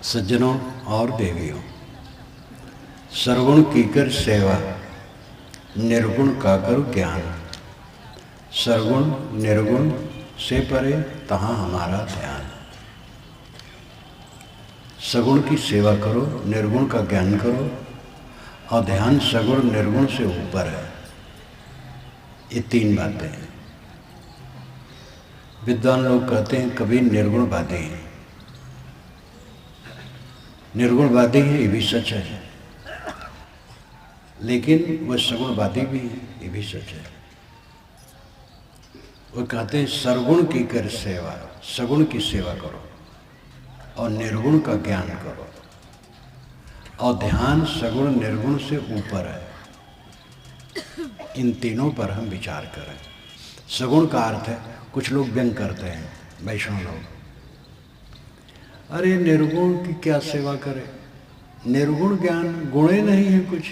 सज्जनों और देवियों, सर्वगुण कीकर सेवा, निर्गुण का करो ज्ञान। सर्वगुण निर्गुण से परे तहाँ हमारा ध्यान। सगुण की सेवा करो, निर्गुण का ज्ञान करो, और ध्यान सगुण निर्गुण से ऊपर है। ये तीन बातें हैं। विद्वान लोग कहते हैं कभी निर्गुणवादी हैं, निर्गुणवादी है, ये भी सच है, लेकिन वह सगुणवादी भी है, ये भी सच है। वो कहते हैं सर्वगुण की कर सेवा, सगुण की सेवा करो और निर्गुण का ज्ञान करो, और ध्यान सगुण निर्गुण से ऊपर है। इन तीनों पर हम विचार करें। सगुण का अर्थ है, कुछ लोग व्यंग करते हैं, वैष्णव लोग, अरे निर्गुण की क्या सेवा करे, निर्गुण ज्ञान गुणे नहीं है कुछ।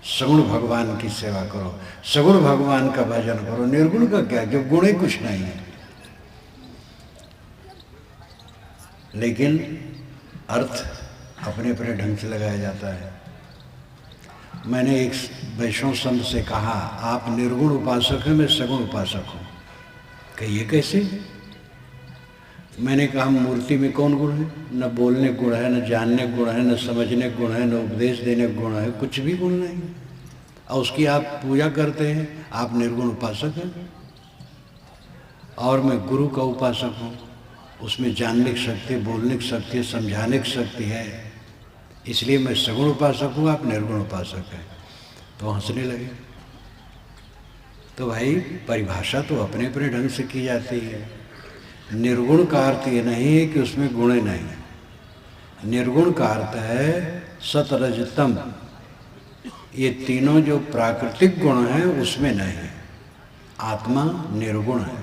सगुण भगवान की सेवा करो, सगुण भगवान का भजन करो, निर्गुण का क्या, जो गुणे कुछ नहीं है। लेकिन अर्थ अपने अपने ढंग से लगाया जाता है। मैंने एक वैष्णव संत से कहा, आप निर्गुण उपासक हैं, मैं सगुण उपासक हूँ। कि ये कैसे? मैंने कहा मूर्ति में कौन गुण है? न बोलने गुण है, न जानने गुण है, न समझने गुण है, न उपदेश देने गुण है, कुछ भी गुण नहीं। और उसकी आप पूजा करते हैं, आप निर्गुण उपासक हैं। और मैं गुरु का उपासक हूँ, उसमें जानने की शक्ति, बोलने की शक्ति, समझाने की शक्ति है, इसलिए मैं सगुण उपासक हूँ, आप निर्गुण उपासक हैं। तो हंसने लगे। तो भाई परिभाषा तो अपने अपने ढंग से की जाती है। निर्गुण का अर्थ ये नहीं है कि उसमें गुण नहीं। निर्गुण का अर्थ है सतरजतम, ये तीनों जो प्राकृतिक गुण हैं उसमें नहीं है। आत्मा निर्गुण है,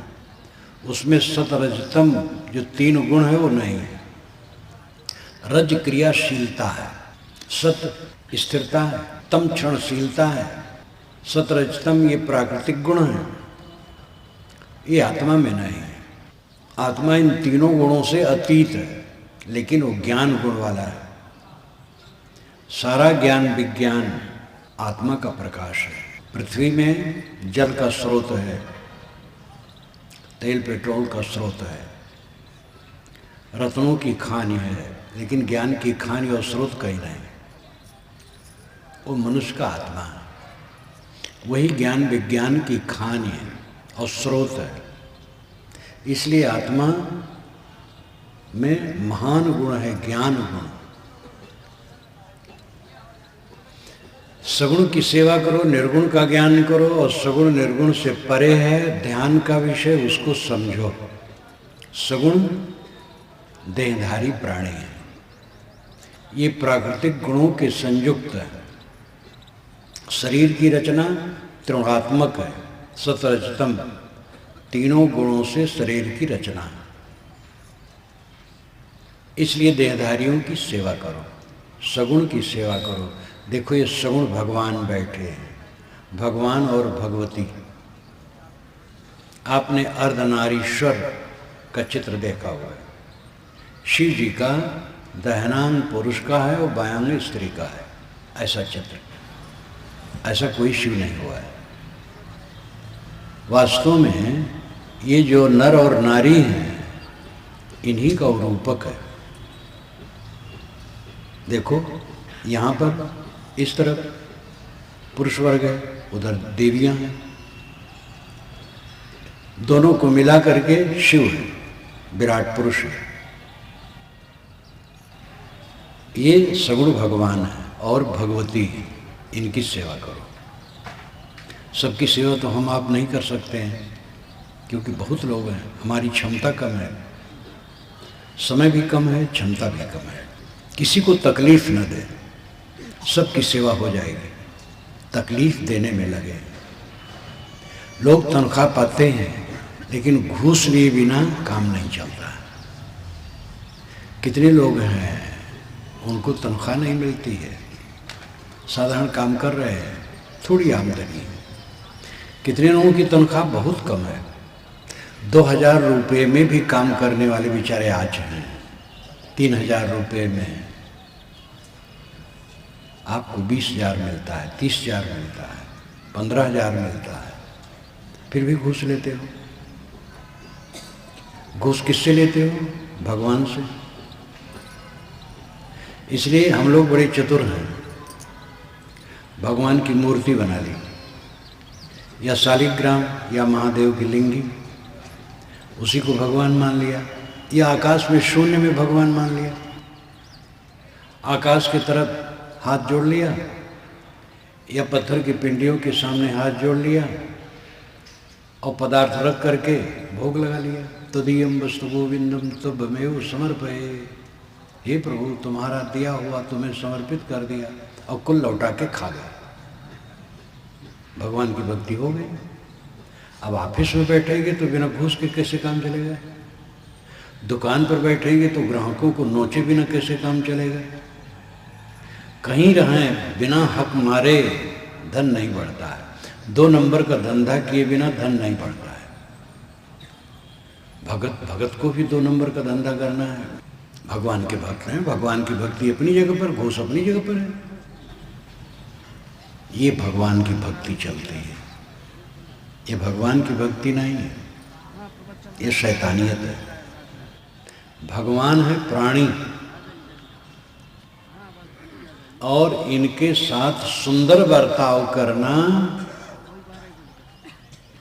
उसमें सतरजतम जो तीन गुण है वो नहीं है। रज क्रियाशीलता है, सत स्थिरता है, तम क्षणशीलता है, सतरजतम ये प्राकृतिक गुण है, ये आत्मा में नहीं है। आत्मा इन तीनों गुणों से अतीत है, लेकिन वो ज्ञान गुण वाला है। सारा ज्ञान विज्ञान आत्मा का प्रकाश है। पृथ्वी में जल का स्रोत है, तेल पेट्रोल का स्रोत है, रत्नों की खान है, लेकिन ज्ञान की खान और स्रोत कहीं नहीं। वो मनुष्य का आत्मा है, वही ज्ञान विज्ञान की खान है और स्रोत है। इसलिए आत्मा में महान गुण है ज्ञान गुण। सगुण की सेवा करो, निर्गुण का ज्ञान करो, और सगुण निर्गुण से परे है ध्यान का विषय, उसको समझो। सगुण देहधारी प्राणी है, ये प्राकृतिक गुणों के संयुक्त है। शरीर की रचना त्रिगुणात्मक है, सतरजतम, तीनों गुणों से शरीर की रचना है। इसलिए देहधारियों की सेवा करो, सगुण की सेवा करो। देखो ये सगुण भगवान बैठे हैं, भगवान और भगवती। आपने अर्धनारीश्वर का चित्र देखा हुआ है। शिव जी का दाहिनांग पुरुष का है और बायांग स्त्री का है, ऐसा चित्र। ऐसा कोई शिव नहीं हुआ है। वास्तव में ये जो नर और नारी हैं, इन्हीं का रूपक है। देखो यहाँ पर इस तरफ पुरुष वर्ग है, उधर देवियां हैं, दोनों को मिला करके शिव है, विराट पुरुष है। ये सगुण भगवान है और भगवती है, इनकी सेवा करो। सबकी सेवा तो हम आप नहीं कर सकते हैं, क्योंकि बहुत लोग हैं, हमारी क्षमता कम है, समय भी कम है, क्षमता भी कम है। किसी को तकलीफ न दे, सबकी सेवा हो जाएगी। तकलीफ देने में लगे। लोग तनख्वाह पाते हैं, लेकिन घूस लिए बिना काम नहीं चलता। कितने लोग हैं उनको तनख्वाह नहीं मिलती है, साधारण काम कर रहे हैं, थोड़ी आमदनी। कितने लोगों की तनख्वाह बहुत कम है, 2000 रुपये में भी काम करने वाले बेचारे आज हैं। 3,000 रुपये में आपको 20,000 मिलता है, 30,000 मिलता है, 15,000 मिलता है, फिर भी घूस लेते हो। घूस किससे लेते हो? भगवान से। इसलिए हम लोग बड़े चतुर हैं, भगवान की मूर्ति बना ली, या शालिग्राम या महादेव की लिंगी, उसी को भगवान मान लिया, या आकाश में शून्य में भगवान मान लिया। आकाश की तरफ हाथ जोड़ लिया, या पत्थर की पिंडियों के सामने हाथ जोड़ लिया और पदार्थ रख करके भोग लगा लिया। तदीयम वस्तु गोविंदम तुभ्यमेव समर्पये, हे प्रभु तुम्हारा दिया हुआ तुम्हें समर्पित कर दिया, और कुल लौटा के खा गए। भगवान की भक्ति हो गई। अब ऑफिस में बैठेंगे तो बिना घूस के कैसे काम चलेगा? दुकान पर बैठेंगे तो ग्राहकों को नोचे बिना कैसे काम चलेगा? कहीं रहें बिना हक मारे धन नहीं बढ़ता है। 2 नंबर का धंधा किए बिना धन नहीं बढ़ता है। भगत को भी 2 नंबर का धंधा करना है। भगवान के भक्त हैं, भगवान की भक्ति अपनी जगह पर, घूस अपनी जगह पर है। ये भगवान की भक्ति चलती है, ये भगवान की भक्ति नहीं है, ये शैतानियत है। भगवान है प्राणी, और इनके साथ सुंदर बर्ताव करना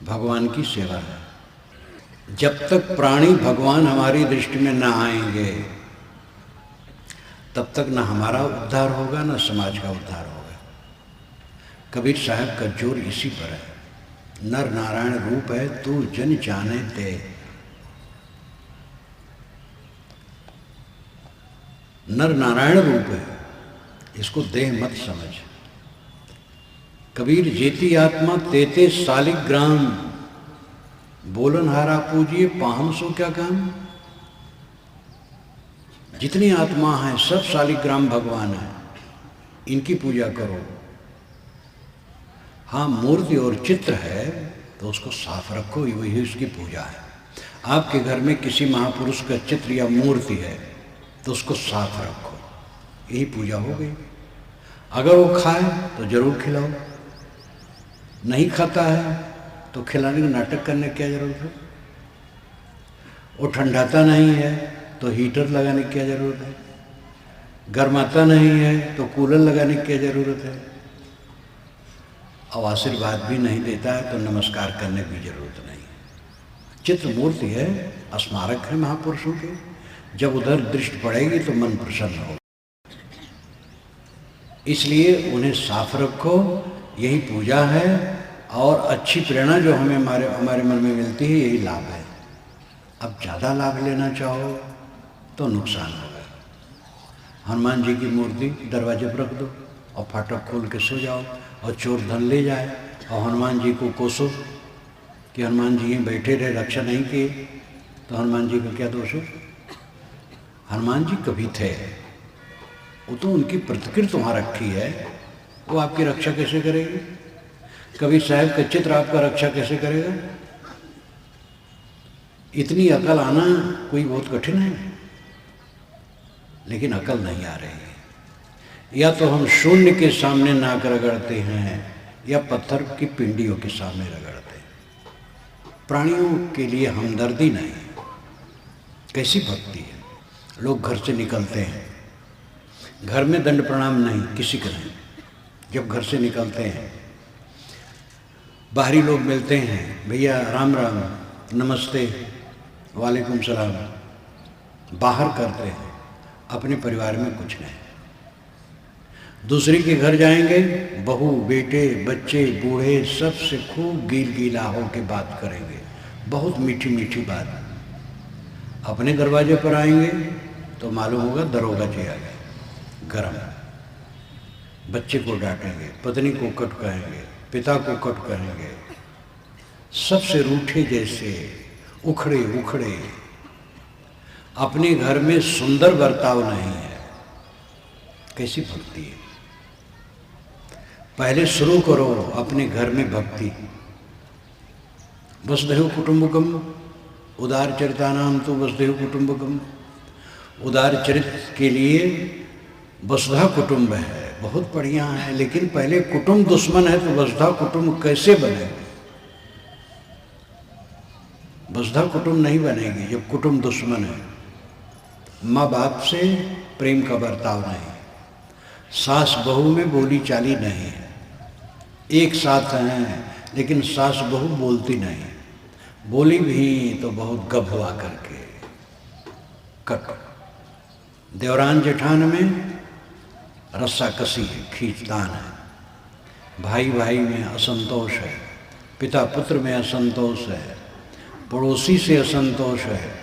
भगवान की सेवा है। जब तक प्राणी भगवान हमारी दृष्टि में ना आएंगे तब तक ना हमारा उद्धार होगा, ना समाज का उद्धार होगा। कबीर साहब का जोर इसी पर है, नर नारायण रूप है तू जन जाने दे। नर नारायण रूप है, इसको देह मत समझ। कबीर जेती आत्मा तेते शालिग्राम, बोलन हारा पूजिए पाहम सो क्या काम। जितनी आत्मा है सब शालिग्राम भगवान है, इनकी पूजा करो। हाँ, मूर्ति और चित्र है तो उसको साफ रखो, वही उसकी पूजा है। आपके घर में किसी महापुरुष का चित्र या मूर्ति है तो उसको साफ रखो, यही पूजा हो गई। अगर वो खाए तो जरूर खिलाओ, नहीं खाता है तो खिलाने का नाटक करने की क्या जरूरत है। वो ठंडाता नहीं है तो हीटर लगाने की क्या जरूरत है। गर्माता नहीं है तो कूलर लगाने की क्या जरूरत है। और आशीर्वाद भी नहीं देता है तो नमस्कार करने की जरूरत नहीं। चित्र मूर्ति है, स्मारक है महापुरुषों के। जब उधर दृष्टि पड़ेगी तो मन प्रसन्न होगा, इसलिए उन्हें साफ रखो, यही पूजा है। और अच्छी प्रेरणा जो हमें हमारे मन में मिलती है, यही लाभ है। अब ज़्यादा लाभ लेना चाहो तो नुकसान होगा। हनुमान जी की मूर्ति दरवाजे पर रख दो और फाटक खोल के सो जाओ, और चोर धन ले जाए और हनुमान जी को कोसो कि हनुमान जी यहीं बैठे रहे, रक्षा नहीं किए, तो हनुमान जी का क्या दोष है? हनुमान जी कभी थे, वो तो उनकी प्रतिकृति वहाँ रखी है, वो आपकी रक्षा कैसे करेगी? कबीर साहब का चित्र आपका रक्षा कैसे करेगा? इतनी अकल आना कोई बहुत कठिन है, लेकिन अकल नहीं आ रही है। या तो हम शून्य के सामने नाक रगड़ते हैं, या पत्थर की पिंडियों के सामने रगड़ते हैं। प्राणियों के लिए हमदर्दी नहीं। कैसी भक्ति है? लोग घर से निकलते हैं, घर में दंड प्रणाम नहीं, किसी का नहीं। जब घर से निकलते हैं, बाहरी लोग मिलते हैं, भैया राम राम, नमस्ते, वालेकुम सलाम, बाहर करते हैं। अपने परिवार में कुछ नहीं। दूसरे के घर जाएंगे, बहू बेटे बच्चे बूढ़े सबसे खूब गीला होकर बात करेंगे, बहुत मीठी मीठी बात। अपने दरवाजे पर आएंगे तो मालूम होगा दरोगा जी आ गए, गरम। बच्चे को डांटेंगे, पत्नी को कट कहेंगे, पिता को कट कहेंगे, सबसे रूठे जैसे, उखड़े उखड़े। अपने घर में सुंदर बर्ताव नहीं है। कैसी भक्ति है? पहले शुरू करो अपने घर में भक्ति। वसुधैव कुटुंबकम, उदार चरितानाम तो वसुधैव कुटुंबकम। उदार चरित्र के लिए वसुधा कुटुंब है, बहुत बढ़िया है, लेकिन पहले कुटुंब दुश्मन है तो वसुधा कुटुंब कैसे बने? वसुधा कुटुंब नहीं बनेगी जब कुटुंब दुश्मन है। माँ बाप से प्रेम का बर्ताव नहीं, सास बहू में बोली चाली नहीं है, एक साथ हैं लेकिन सास बहू बोलती नहीं, बोली भी तो बहुत गभवा करके कट। देवरान जेठान में रस्सा कसी है, खींचतान है, भाई भाई में असंतोष है, पिता पुत्र में असंतोष है, पड़ोसी से असंतोष है।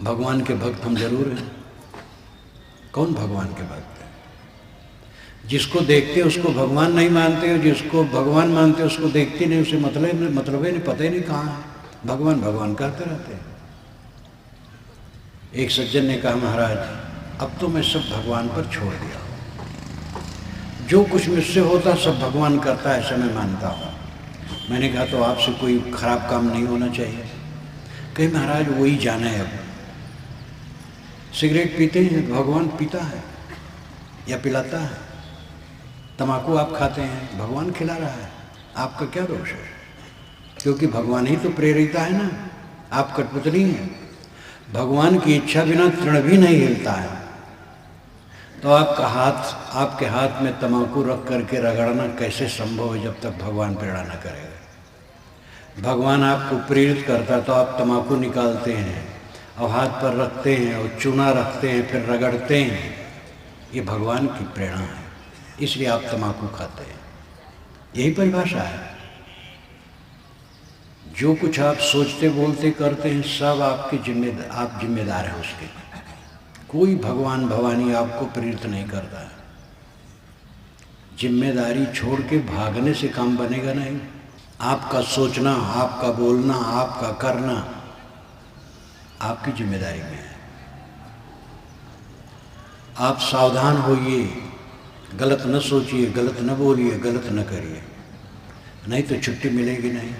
भगवान के भक्त हम जरूर हैं। कौन भगवान के भक्त है? जिसको देखते उसको भगवान नहीं मानते हो, जिसको भगवान मानते हो उसको देखते नहीं, उसे मतलब ही नहीं, पता ही नहीं कहाँ है। भगवान भगवान करते रहते हैं। एक सज्जन ने कहा, महाराज अब तो मैं सब भगवान पर छोड़ दिया, जो कुछ मुझसे होता सब भगवान करता है, ऐसा मैं मानता हूँ। मैंने कहा तो आपसे कोई खराब काम नहीं होना चाहिए। कहे महाराज वही जाने अब, सिगरेट पीते हैं भगवान पीता है या पिलाता है, तम्बाकू आप खाते हैं भगवान खिला रहा है, आपका क्या दोष है? क्योंकि भगवान ही तो प्रेरिता है ना, आप कठपुतली हैं। भगवान की इच्छा बिना तृण भी नहीं हिलता है। तो आपके हाथ में तम्बाकू रख करके रगड़ना कैसे संभव है जब तक भगवान प्रेरणा न करेगा? भगवान आपको प्रेरित करता तो आप तम्बाकू निकालते हैं और हाथ पर रखते हैं और चूना रखते हैं, फिर रगड़ते हैं। ये भगवान की प्रेरणा है, इसलिए आप तम्बाकू खाते हैं। यही परिभाषा है। जो कुछ आप सोचते बोलते करते हैं सब आप जिम्मेदार हैं उसके। कोई भगवान भवानी आपको प्रेरित नहीं करता है। जिम्मेदारी छोड़ के भागने से काम बनेगा नहीं। आपका सोचना, आपका बोलना, आपका करना आपकी जिम्मेदारी में है। आप सावधान होइए, गलत न सोचिए, गलत न बोलिए, गलत न करिए, नहीं तो छुट्टी मिलेगी नहीं।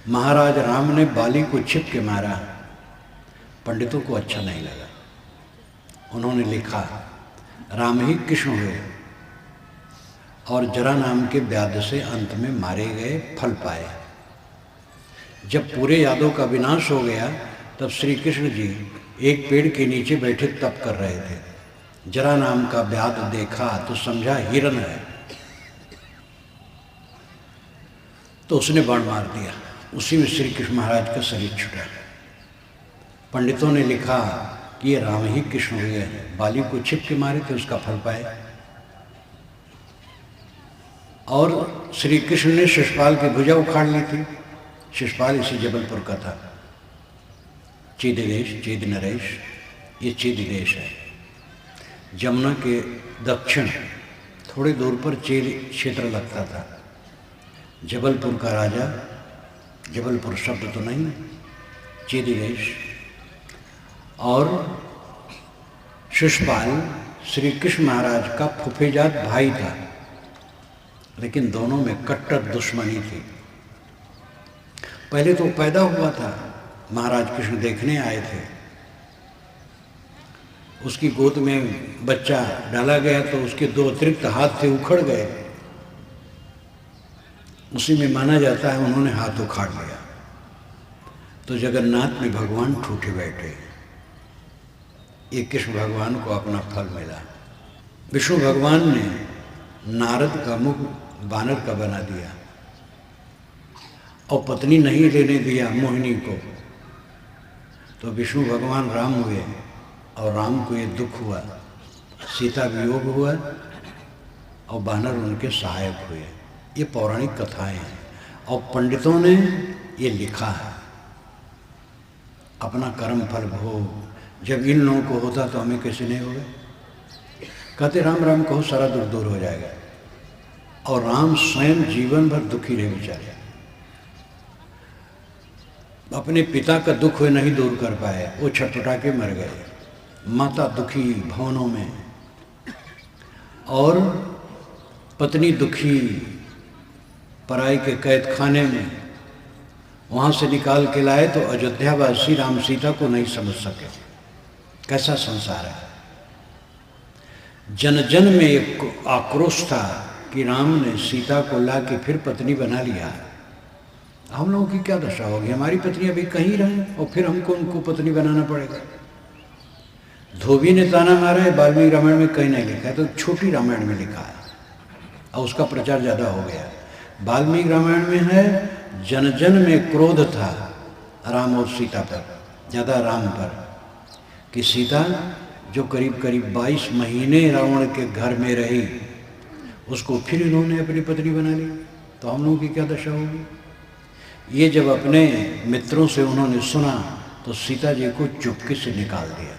महाराज राम ने बाली को छिप के मारा, पंडितों को अच्छा नहीं लगा। उन्होंने लिखा राम ही कृष्ण हुए और जरा नाम के व्याध से अंत में मारे गए, फल पाए। जब पूरे यादव का विनाश हो गया तब श्री कृष्ण जी एक पेड़ के नीचे बैठे तप कर रहे थे। जरा नाम का व्याध देखा तो समझा हिरण है, तो उसने बाण मार दिया। उसी में श्री कृष्ण महाराज का शरीर छूटा। पंडितों ने लिखा कि ये राम ही कृष्ण हुए हैं, बाली को छिप के मारे थे, उसका फल पाए। और श्री कृष्ण ने शिशुपाल की भुजा उखाड़ ली थी। शिशुपाल इसी जबलपुर का था। चेद देश, चेद नरेश, ये चेद देश है। जमुना के दक्षिण थोड़े दूर पर चेद क्षेत्र लगता था। जबलपुर का राजा, जबलपुर शब्द तो नहीं, चेद देश। और शिशुपाल श्री कृष्ण महाराज का फुफेजात भाई था, लेकिन दोनों में कट्टर दुश्मनी थी। पहले तो पैदा हुआ था, महाराज कृष्ण देखने आए थे, उसकी गोद में बच्चा डाला गया तो उसके दो अतिरिक्त हाथ थे, उखड़ गए। उसी में माना जाता है उन्होंने हाथ उखाड़ लिया। तो जगन्नाथ में भगवान ठूठे बैठे। ये कृष्ण भगवान को अपना फल मिला। विष्णु भगवान ने नारद का मुख बानर का बना दिया और पत्नी नहीं लेने दिया मोहिनी को। तो विष्णु भगवान राम हुए और राम को ये दुख हुआ, सीता वियोग हुआ और बानर उनके सहायक हुए। ये पौराणिक कथाएं हैं और पंडितों ने ये लिखा है। अपना कर्म फल भोग जब इन लोगों को होता तो हमें कैसे नहीं होगा? कहते राम राम कहो सारा दुख दूर हो जाएगा। और राम स्वयं जीवन भर दुखी रहे बेचारे, अपने पिता का दुख वे नहीं दूर कर पाए, वो छटपटा के मर गए। माता दुखी भवनों में और पत्नी दुखी पराई के कैद खाने में, वहाँ से निकाल के लाए तो अयोध्यावासी राम सीता को नहीं समझ सके। कैसा संसार है। जन जन में एक आक्रोश था कि राम ने सीता को ला के फिर पत्नी बना लिया। हम लोगों की क्या दशा होगी, हमारी पत्नी अभी कहीं रहे और फिर हमको उनको पत्नी बनाना पड़ेगा। धोबी ने ताना मारा है, वाल्मीकि रामायण में कहीं नहीं लिखा है, तो छोटी रामायण में लिखा है और उसका प्रचार ज़्यादा हो गया। वाल्मीकि रामायण में है जन जन में क्रोध था राम और सीता पर, ज़्यादा राम पर, कि सीता जो करीब करीब 22 महीने रावण के घर में रही उसको फिर इन्होंने अपनी पत्नी बना ली, तो हम लोगों की क्या दशा होगी। ये जब अपने मित्रों से उन्होंने सुना तो सीता जी को चुपके से निकाल दिया।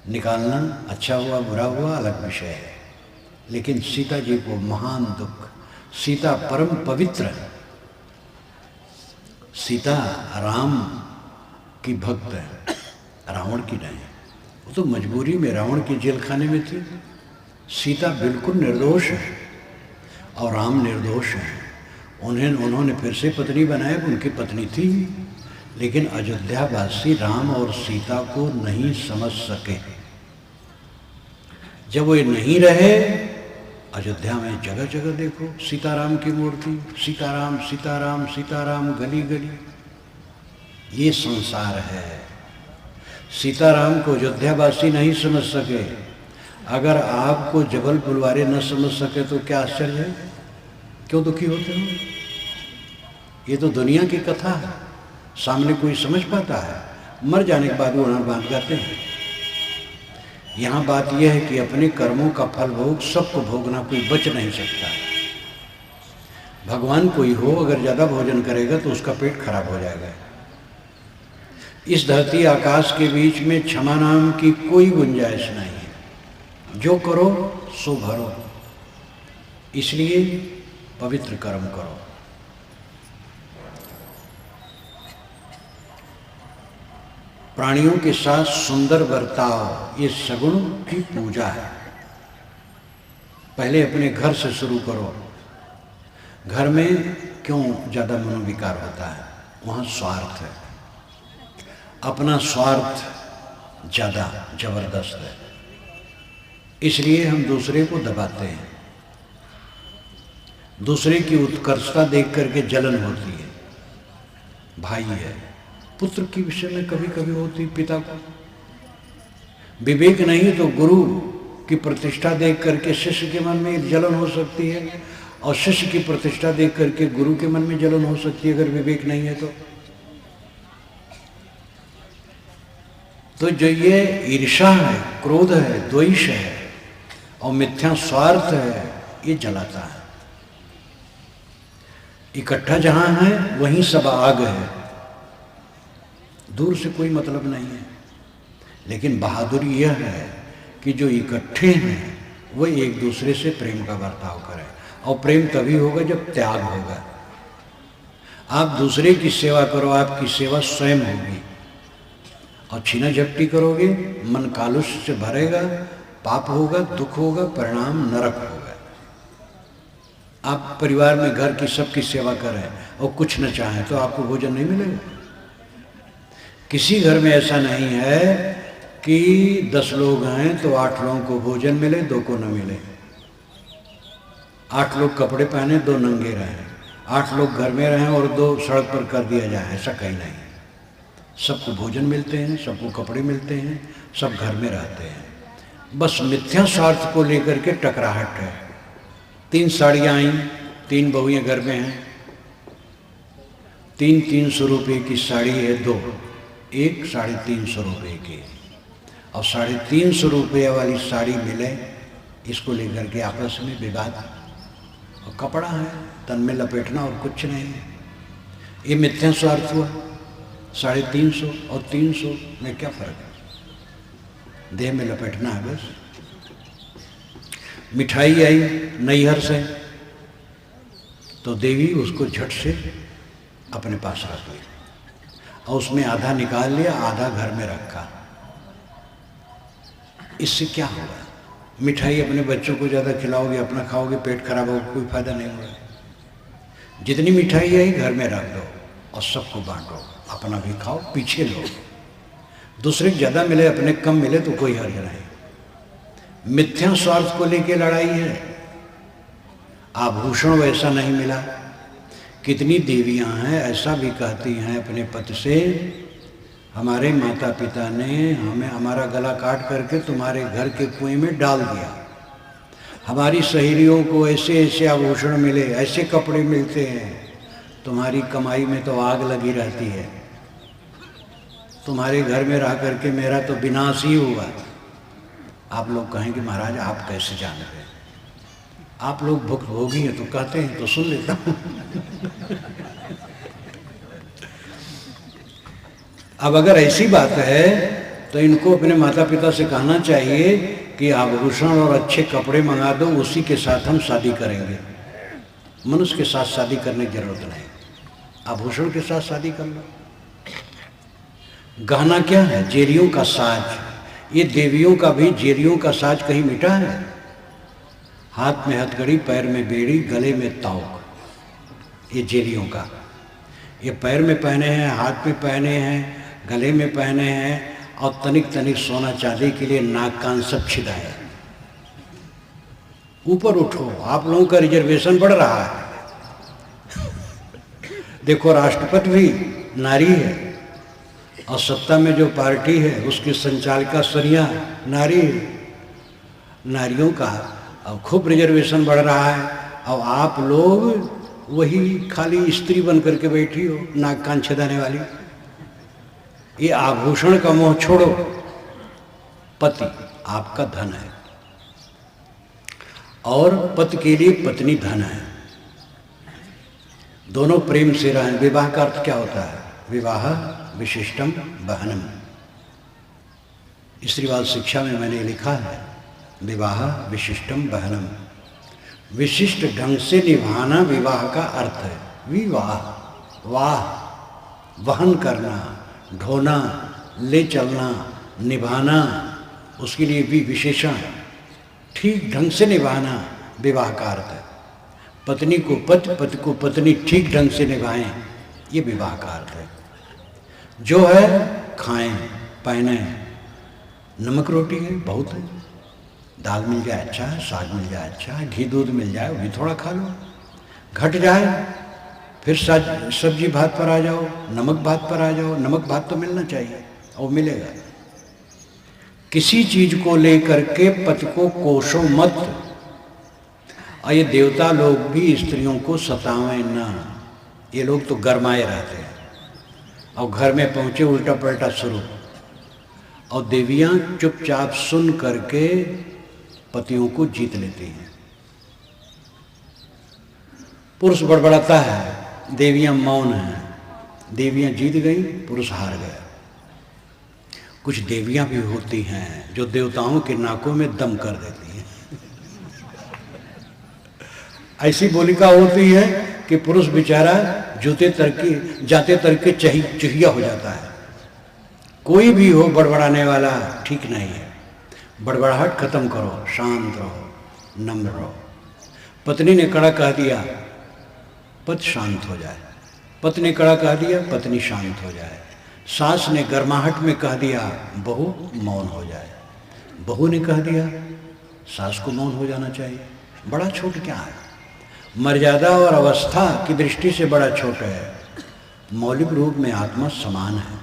निकालना अच्छा हुआ बुरा हुआ अलग विषय है, लेकिन सीता जी को महान दुख। सीता परम पवित्र है, सीता राम की भक्त है, रावण की नहीं। वो तो मजबूरी में रावण की जेल खाने में थी। सीता बिल्कुल निर्दोष है और राम निर्दोष है। उन्होंने फिर से पत्नी बनाया, उनकी पत्नी थी, लेकिन अयोध्यावासी राम और सीता को नहीं समझ सके। जब वो नहीं रहे, अयोध्या में जगह जगह देखो सीताराम की मूर्ति, सीताराम सीताराम सीताराम गली गली। ये संसार है। सीताराम को अयोध्यावासी नहीं समझ सके। अगर आपको जबलपुर वाले न समझ सके तो क्या आश्चर्य है, क्यों दुखी होते हो। ये तो दुनिया की कथा है, सामने कोई समझ पाता है, मर जाने के बाद वो बात गाते हैं। यहाँ बात यह है कि अपने कर्मों का फल भोग सबको भोगना, कोई बच नहीं सकता। भगवान कोई हो अगर ज़्यादा भोजन करेगा तो उसका पेट खराब हो जाएगा। इस धरती आकाश के बीच में क्षमा नाम की कोई गुंजाइश नहीं है। जो करो सो भरो, इसलिए पवित्र कर्म करो। प्राणियों के साथ सुंदर बर्ताव, ये सगुण की पूजा है। पहले अपने घर से शुरू करो। घर में क्यों ज़्यादा मनोविकार होता है, वहाँ स्वार्थ है। अपना स्वार्थ ज़्यादा जबरदस्त है, इसलिए हम दूसरे को दबाते हैं। दूसरे की उत्कर्षता देख करके जलन होती है। भाई है, पुत्र के विषय में कभी कभी होती, पिता को विवेक नहीं तो गुरु की प्रतिष्ठा देख करके शिष्य के मन में जलन हो सकती है, और शिष्य की प्रतिष्ठा देख करके गुरु के मन में जलन हो सकती है अगर विवेक नहीं है तो जो ये ईर्ष्या है, क्रोध है, द्वेष है और मिथ्या स्वार्थ है, ये जलाता है। इकट्ठा जहां है वहीं सब आग है। दूर से कोई मतलब नहीं है, लेकिन बहादुरी यह है कि जो इकट्ठे हैं वो एक दूसरे से प्रेम का बर्ताव करें, और प्रेम तभी होगा जब त्याग होगा। आप दूसरे की सेवा करो, आपकी सेवा स्वयं होगी। और छीना झपटी करोगे, मन कालुष्य से भरेगा, पाप होगा, दुख होगा, परिणाम नरक होगा। आप परिवार में घर की सबकी सेवा करें और कुछ न चाहें तो आपको भोजन नहीं मिलेगा। किसी घर में ऐसा नहीं है कि 10 लोग हैं तो 8 लोगों को भोजन मिले, 2 को न मिले। 8 लोग कपड़े पहने, 2 नंगे रहें। 8 लोग घर में रहें और 2 सड़क पर कर दिया जाए, ऐसा कहीं नहीं। सबको भोजन मिलते हैं, सबको कपड़े मिलते हैं, सब घर में रहते हैं। बस मिथ्या स्वार्थ को लेकर के टकराहट है। 3 साड़ियाँ आई, 3 बहुएं घर में हैं, 300 रुपये की साड़ी है 2, एक 350 रुपये की, और 350 रुपये वाली साड़ी मिले, इसको लेकर के आपस में विवाद। और कपड़ा है तन में लपेटना और कुछ नहीं। ये मिथ्या स्वार्थ हुआ। 350 और 300 में क्या फर्क है, देह में लपेटना है बस। मिठाई आई नैहर से तो देवी उसको झट से अपने पास रख ली और उसमें आधा निकाल लिया, आधा घर में रखा। इससे क्या होगा? मिठाई अपने बच्चों को ज़्यादा खिलाओगे, अपना खाओगे, पेट खराब होगा, कोई फायदा नहीं होगा। जितनी मिठाई आई घर में रख दो, और सबको बांटो, अपना भी खाओ, पीछे लो। दूसरे को ज़्यादा मिले, अपने कम मिले तो कोई हर्ज नहीं। मिथ्या स्वार्थ को लेके लड़ाई है। आभूषण वैसा नहीं मिला। कितनी देवियां हैं ऐसा भी कहती हैं अपने पति से, हमारे माता पिता ने हमें हमारा गला काट करके तुम्हारे घर के कुएं में डाल दिया, हमारी सहेलियों को ऐसे ऐसे आभूषण मिले, ऐसे कपड़े मिलते हैं, तुम्हारी कमाई में तो आग लगी रहती है, तुम्हारे घर में रह करके मेरा तो विनाश ही हुआ। आप लोग कहेंगे महाराज आप कैसे जान रहे, आप लोग भुक्तभोगी हैं तो कहते हैं तो सुन लेता हूँ। अब अगर ऐसी बात है तो इनको अपने माता पिता से कहना चाहिए कि आभूषण और अच्छे कपड़े मंगा दो, उसी के साथ हम शादी करेंगे। मनुष्य के साथ शादी करने की जरूरत नहीं, आभूषण के साथ शादी कर लो। गहना क्या है? जेरियों का साज। ये देवियों का भी जेरियों का साज कहीं मिटा है? हाथ में हथकड़ी, पैर में बेड़ी, गले में तौक, ये जेरियों का। ये पैर में पहने हैं, हाथ में पहने हैं, गले में पहने हैं, और तनिक तनिक सोना चांदी के लिए नाक कान सब छिदा है। ऊपर उठो, आप लोगों का रिजर्वेशन बढ़ रहा है। देखो राष्ट्रपति भी नारी है, और सत्ता में जो पार्टी है उसकी संचालिका सरिया नारी है। नारियों का अब खूब रिजर्वेशन बढ़ रहा है, और आप लोग वही खाली स्त्री बन करके बैठी हो, नाक कान छिदाने वाली। ये आभूषण का मोह छोड़ो। पति आपका धन है, और पति के लिए पत्नी धन है। दोनों प्रेम से रहें। विवाह का अर्थ क्या होता है? विवाह विशिष्टम बहनम। स्त्रीवाद शिक्षा में मैंने लिखा है, विवाह विशिष्टम बहनम। विशिष्ट ढंग से निभाना विवाह का अर्थ है। विवाह, वाह, वहन करना, ढोना, ले चलना, निभाना, उसके लिए भी विशेषण, ठीक ढंग से निभाना विवाह का अर्थ है। पत्नी को पति, पति को पत्नी ठीक ढंग से निभाएं, ये विवाह का अर्थ है। जो है खाएं, पहने, नमक रोटी है बहुत है, दाल मिल जाए अच्छा है, साग मिल जाए अच्छा है, घी दूध मिल जाए वो भी थोड़ा खा लो, घट जाए फिर सब्जी भात पर आ जाओ, नमक भात पर आ जाओ। नमक भात तो मिलना चाहिए और मिलेगा। किसी चीज को लेकर के पति को कोसो मत। और ये देवता लोग भी स्त्रियों को सतावें ना, ये लोग तो गरमाए रहते हैं, और घर में पहुंचे उल्टा पलटा शुरू। और देवियां चुपचाप सुन करके पतियों को जीत लेती हैं। पुरुष बड़बड़ाता है, देवियां मौन हैं। देवियां जीत गई, पुरुष हार गया। कुछ देवियां भी होती हैं जो देवताओं के नाकों में दम कर देती हैं। ऐसी बोलिका होती है कि पुरुष बेचारा जूते तरके जाते तरके चुहिया हो जाता है। कोई भी हो बड़बड़ाने वाला ठीक नहीं है। बड़बड़ाहट खत्म करो, शांत रहो, नम्र रहो। पत्नी ने कड़ा कह दिया, पति शांत हो जाए। पति ने कड़ा कह दिया, पत्नी शांत हो जाए। सास ने गर्माहट में कह दिया, बहू मौन हो जाए। बहू ने कह दिया, सास को मौन हो जाना चाहिए। बड़ा छोट क्या है? मर्यादा और अवस्था की दृष्टि से बड़ा छोटा है, मौलिक रूप में आत्मा समान है।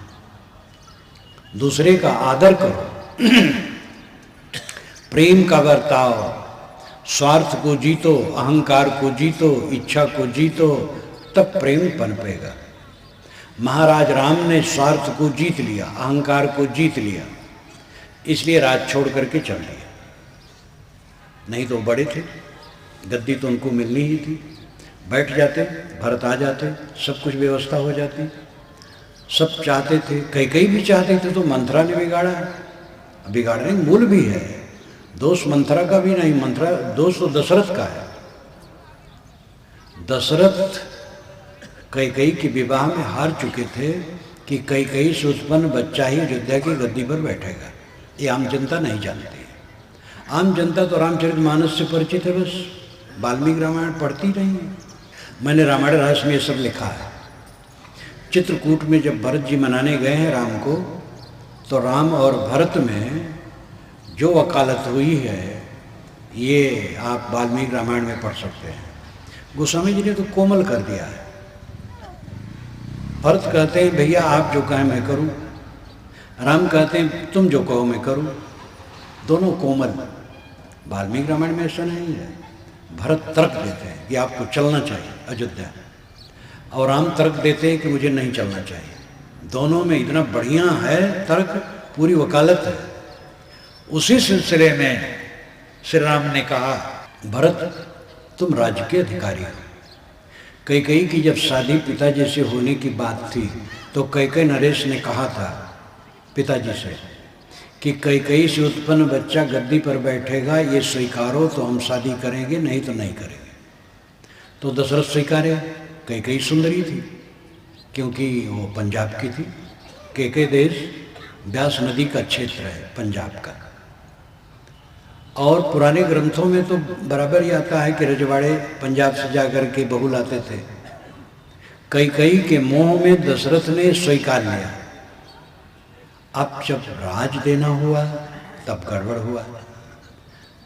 दूसरे का आदर करो, प्रेम का बर्ताव, स्वार्थ को जीतो, अहंकार को जीतो, इच्छा को जीतो, तब प्रेम पनपेगा। महाराज राम ने स्वार्थ को जीत लिया, अहंकार को जीत लिया, इसलिए राज छोड़ करके चल दिया। नहीं तो बड़े थे, गद्दी तो उनको मिलनी ही थी। बैठ जाते, भरत आ जाते, सब कुछ व्यवस्था हो जाती। सब चाहते थे, कई भी चाहते थे, तो मंथरा ने बिगाड़ा। बिगाड़ने मूल भी है, दोष मंथरा का भी नहीं, मंथरा दोष तो दशरथ का है। दशरथ कई के विवाह में हार चुके थे कि कई से उत्पन्न बच्चा ही अयोध्या की गद्दी पर बैठेगा। ये आम जनता नहीं जानती है। आम जनता तो रामचरितमानस से परिचित है, बस वाल्मीकि रामायण पढ़ती नहीं है। मैंने रामायण रहस्य में ये सब लिखा है। चित्रकूट में जब भरत जी मनाने गए हैं राम को, तो राम और भरत में जो वकालत हुई है ये आप वाल्मीकि रामायण में पढ़ सकते हैं। गोस्वामी जी ने तो कोमल कर दिया है। भरत कहते हैं भैया आप जो कहें मैं करूं, राम कहते हैं तुम जो कहो मैं करूं, दोनों कोमल। वाल्मीकि रामायण में ऐसा नहीं है। भरत तर्क देते हैं कि आपको चलना चाहिए अयोध्या, और राम तर्क देते हैं कि मुझे नहीं चलना चाहिए। दोनों में इतना बढ़िया है तर्क, पूरी वकालत है। उसी सिलसिले में श्री राम ने कहा भरत तुम राज्य के अधिकारी हो। कैकेयी की जब शादी पिताजी से होने की बात थी तो कैकेयी नरेश ने कहा था पिताजी से कि कैकेयी से उत्पन्न बच्चा गद्दी पर बैठेगा, ये स्वीकारो तो हम शादी करेंगे, नहीं तो नहीं करेंगे। तो दशरथ स्वीकारे। कैकेयी सुंदरी थी क्योंकि वो पंजाब की थी। कैकेयी देश व्यास नदी का क्षेत्र है पंजाब का। और पुराने ग्रंथों में तो बराबर ही आता है कि रजवाड़े पंजाब से जाकर के बहू लाते थे। कैकेयी के मोह में दशरथ ने स्वीकार लिया। अब जब राज देना हुआ तब गड़बड़ हुआ।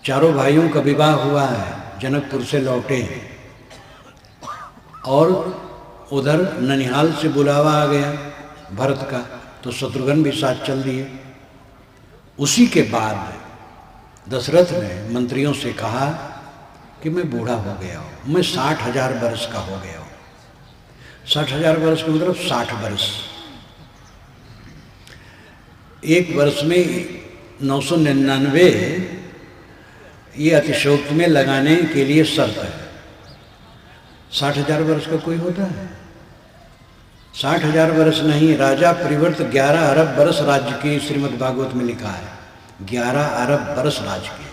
चारों भाइयों का विवाह हुआ है, जनकपुर से लौटे हैं, और उधर ननिहाल से बुलावा आ गया भरत का, तो शत्रुघ्न भी साथ चल दिए। उसी के बाद दशरथ ने मंत्रियों से कहा कि मैं बूढ़ा हो गया हूँ, मैं 60,000 वर्ष का हो गया हूँ। 60,000 वर्ष का मतलब 60 वर्ष। एक वर्ष में 999 ये अतिशयोक्ति में लगाने के लिए शर्त है। 60,000 वर्ष का कोई होता है? 60,000 वर्ष नहीं, राजा परिवर्त 11 अरब वर्ष राज्य की श्रीमद् भागवत में लिखा है। 11 अरब वर्ष राज के।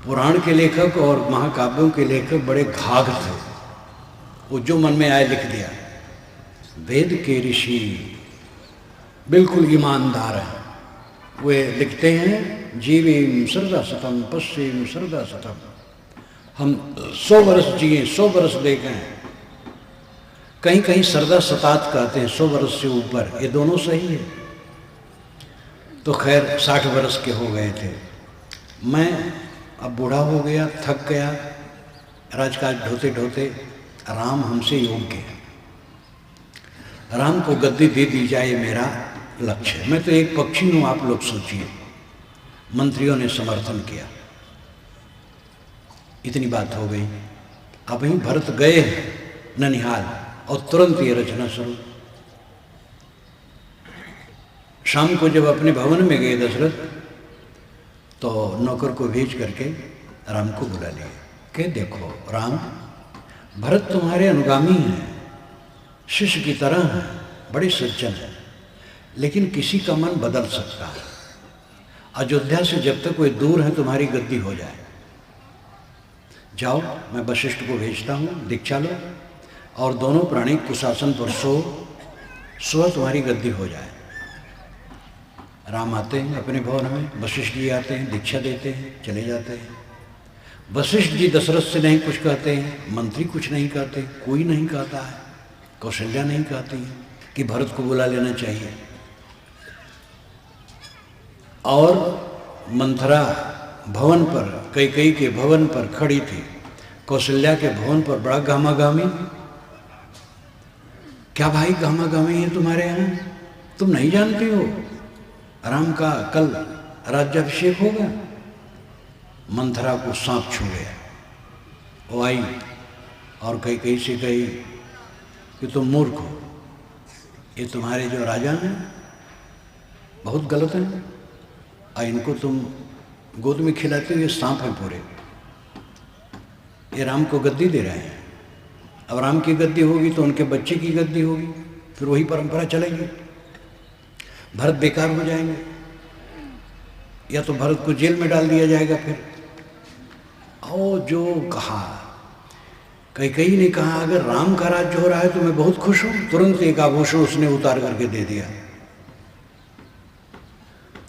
पुराण के लेखक और महाकाव्यों के लेखक बड़े घाघ थे, वो जो मन में आए लिख दिया। वेद के ऋषि बिल्कुल ईमानदार हैं, वे लिखते हैं जीवीम सर्दा शतम पश्चिम सर्दा शतम, हम 100 वर्ष जिए, 100 वर्ष देखें। कहीं कहीं सरदा शतात कहते हैं, 100 वर्ष से ऊपर, ये दोनों सही है। तो खैर 60 वर्ष के हो गए थे। मैं अब बूढ़ा हो गया, थक गया, राजकाज ढोते ढोते। राम हमसे योग्य है, राम को गद्दी दे दी जाए, मेरा लक्ष्य है। मैं तो एक पक्षी हूँ, आप लोग सोचिए। मंत्रियों ने समर्थन किया, इतनी बात हो गई। अब ही भरत गए ननिहाल और तुरंत ये रचना शुरू। शाम को जब अपने भवन में गए दशरथ, तो नौकर को भेज करके राम को बुला लिए कि देखो राम, भरत तुम्हारे अनुगामी हैं, शिष्य की तरह हैं, बड़े सज्जन हैं, लेकिन किसी का मन बदल सकता है। अयोध्या से जब तक कोई दूर है तुम्हारी गद्दी हो जाए। जाओ, मैं वशिष्ठ को भेजता हूँ, दीक्षा लो और दोनों प्राणी कुशासन पर सो तुम्हारी गद्दी हो जाए। राम आते हैं अपने भवन में, वशिष्ठ जी आते हैं, दीक्षा देते हैं, चले जाते हैं। वशिष्ठ जी दशरथ से नहीं कुछ कहते हैं, मंत्री कुछ नहीं कहते, कोई नहीं कहता है, कौशल्या नहीं कहती है कि भरत को बुला लेना चाहिए। और मंथरा भवन पर, कैकेयी के भवन पर खड़ी थी, कौशल्या के भवन पर बड़ा गामागामी। क्या भाई गामागामी है तुम्हारे यहाँ? तुम नहीं जानती हो राम का कल राज्याभिषेक होगा? मंथरा को सांप छू गया। वो आई और कैकेयी से कही कि तुम मूर्ख हो, ये तुम्हारे जो राजा हैं बहुत गलत हैं, और इनको तुम गोद में खिलाते हुए सांप हैं पूरे, ये राम को गद्दी दे रहे हैं। अब राम की गद्दी होगी तो उनके बच्चे की गद्दी होगी, फिर वही परंपरा चलेगी, भरत बेकार हो जाएंगे, या तो भरत को जेल में डाल दिया जाएगा। फिर और जो कहा, कैकेयी ने कहा अगर राम का राज्य हो रहा है तो मैं बहुत खुश हूं। तुरंत एक आभूषण उसने उतार करके दे दिया।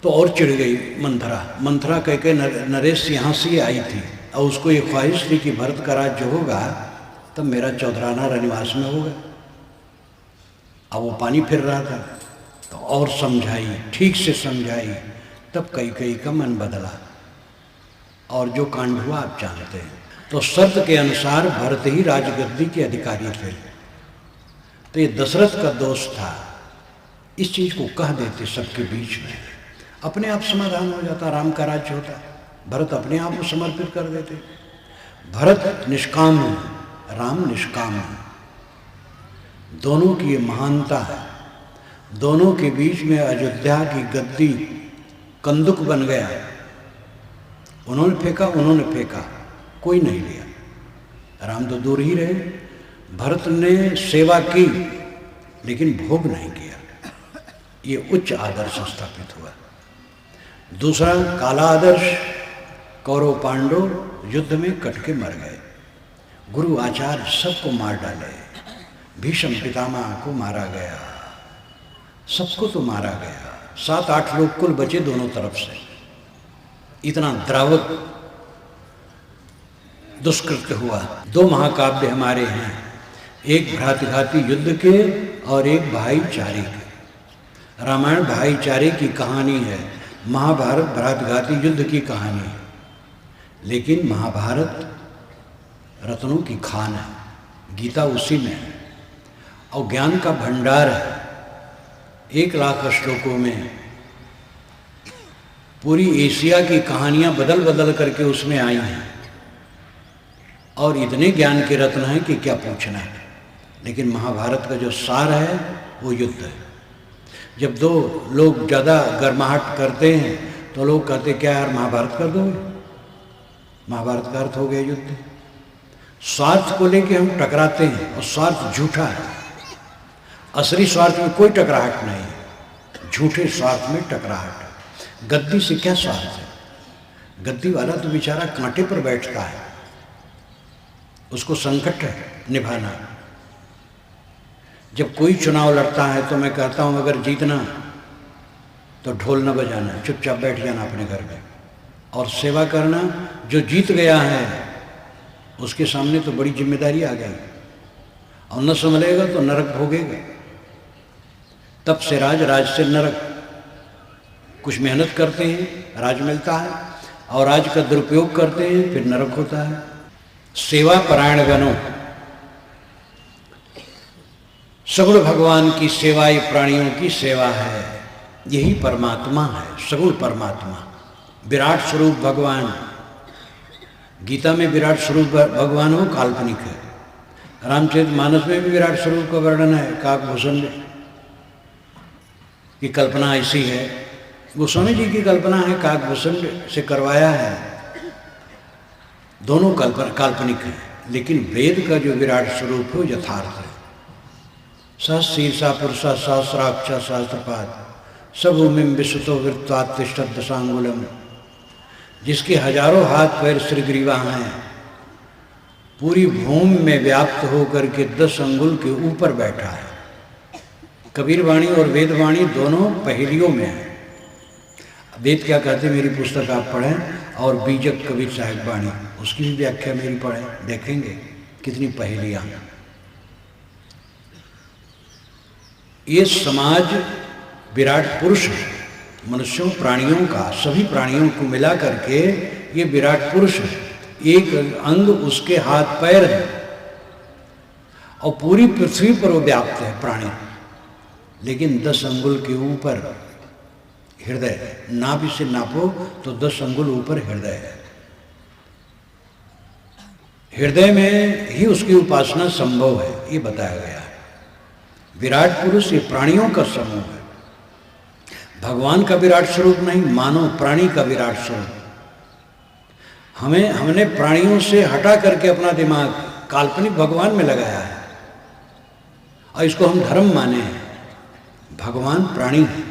तो और चिढ़ गई मंथरा। मंथरा कैकेयी नरेश यहाँ से आई थी और उसको ये ख्वाहिश थी कि भरत का राज्य होगा तब मेरा चौधराना रनिवास में हो गया। अब वो पानी फिर रहा था तो और समझाई, ठीक से समझाई, तब कई का मन बदला और जो कांड हुआ आप जानते हैं। तो शर्त के अनुसार भरत ही राजगद्दी के अधिकारी थे। तो ये दशरथ का दोष था, इस चीज को कह देते सबके बीच में, अपने आप समाधान हो जाता, राम का राज्य होता। भरत अपने आप को समर्पित कर देते। भरत निष्काम है, राम निष्काम है, दोनों की ये महानता है। दोनों के बीच में अयोध्या की गद्दी कंदुक बन गया। उन्होंने फेंका, उन्होंने फेंका, कोई नहीं लिया। राम तो दूर ही रहे। भरत ने सेवा की लेकिन भोग नहीं किया, ये उच्च आदर्श स्थापित हुआ। दूसरा काला आदर्श, कौरव पांडव युद्ध में कट के मर गए, गुरु आचार्य सबको मार डाले, भीष्म पितामह को मारा गया, सबको तो मारा गया, 7-8 लोग कुल बचे दोनों तरफ से। इतना द्रावक दुष्कृत्य हुआ। 2 महाकाव्य हमारे हैं, एक भ्रातृघाती युद्ध के और एक भाईचारे के। रामायण भाईचारे की कहानी है, महाभारत भ्रातृघाती युद्ध की कहानी है। लेकिन महाभारत रत्नों की खान है, गीता उसी में है और ज्ञान का भंडार है। 1 लाख श्लोकों में पूरी एशिया की कहानियां बदल बदल करके उसमें आई हैं और इतने ज्ञान के रत्न हैं कि क्या पूछना है। लेकिन महाभारत का जो सार है वो युद्ध है। जब 2 लोग ज़्यादा गर्माहट करते हैं तो लोग कहते क्या यार महाभारत कर दो। महाभारत का अर्थ हो गया युद्ध। स्वार्थ को लेके हम टकराते हैं और स्वार्थ झूठा है। असली स्वार्थ में कोई टकराहट नहीं है, झूठे स्वार्थ में टकराहट है। गद्दी से क्या स्वार्थ है? गद्दी वाला तो बेचारा कांटे पर बैठता है, उसको संकट है निभाना। जब कोई चुनाव लड़ता है तो मैं कहता हूं अगर जीतना तो ढोल न बजाना, चुपचाप बैठ जाना अपने घर में और सेवा करना। जो जीत गया है उसके सामने तो बड़ी जिम्मेदारी आ गई और न संभलेगा तो नरक भोगेगा। तब से राज, राज से नरक। कुछ मेहनत करते हैं राज मिलता है और राज का दुरुपयोग करते हैं फिर नरक होता है। सेवा परायण गणों, सगुण भगवान की सेवा ही प्राणियों की सेवा है, यही परमात्मा है, सगुण परमात्मा, विराट स्वरूप भगवान। गीता में विराट स्वरूप भगवान हो काल्पनिक है। रामचरितमानस में भी विराट स्वरूप का वर्णन है, काकभूषण की कल्पना ऐसी है। गोस्वामी जी की कल्पना है, काकभूषण से करवाया है। दोनों काल्पनिक है, लेकिन वेद का जो विराट स्वरूप है यथार्थ है। सहस्रीर्षा पुरुषा सहस्राक्ष सहस्त्रपाद सबभूमिं विश्वतो वृत्तात् तिष्ठत् दशांगुलम, जिसके हजारों हाथ पैर श्रीग्रीवा हैं, पूरी भूमि में व्याप्त होकर के 10 अंगुल के ऊपर बैठा है। कबीर वाणी और वेदवाणी दोनों पहेलियों में है। वेद क्या कहते, मेरी पुस्तक आप पढ़ें, और बीजक कबीर साहिब वाणी, उसकी भी व्याख्या मेरी पढ़ें, देखेंगे कितनी पहेलियां। ये समाज विराट पुरुष है, मनुष्यों प्राणियों का, सभी प्राणियों को मिला करके ये विराट पुरुष है। एक अंग उसके हाथ पैर है और पूरी पृथ्वी पर वो व्याप्त है प्राणी। लेकिन 10 अंगुल के ऊपर हृदय, नाभि से नापो तो 10 अंगुल ऊपर हृदय है। हृदय में ही उसकी उपासना संभव है, ये बताया गया है। विराट पुरुष ये प्राणियों का समूह है, भगवान का विराट स्वरूप नहीं, मानव प्राणी का विराट स्वरूप। हमने प्राणियों से हटा करके अपना दिमाग काल्पनिक भगवान में लगाया है और इसको हम धर्म माने हैं। भगवान प्राणी है,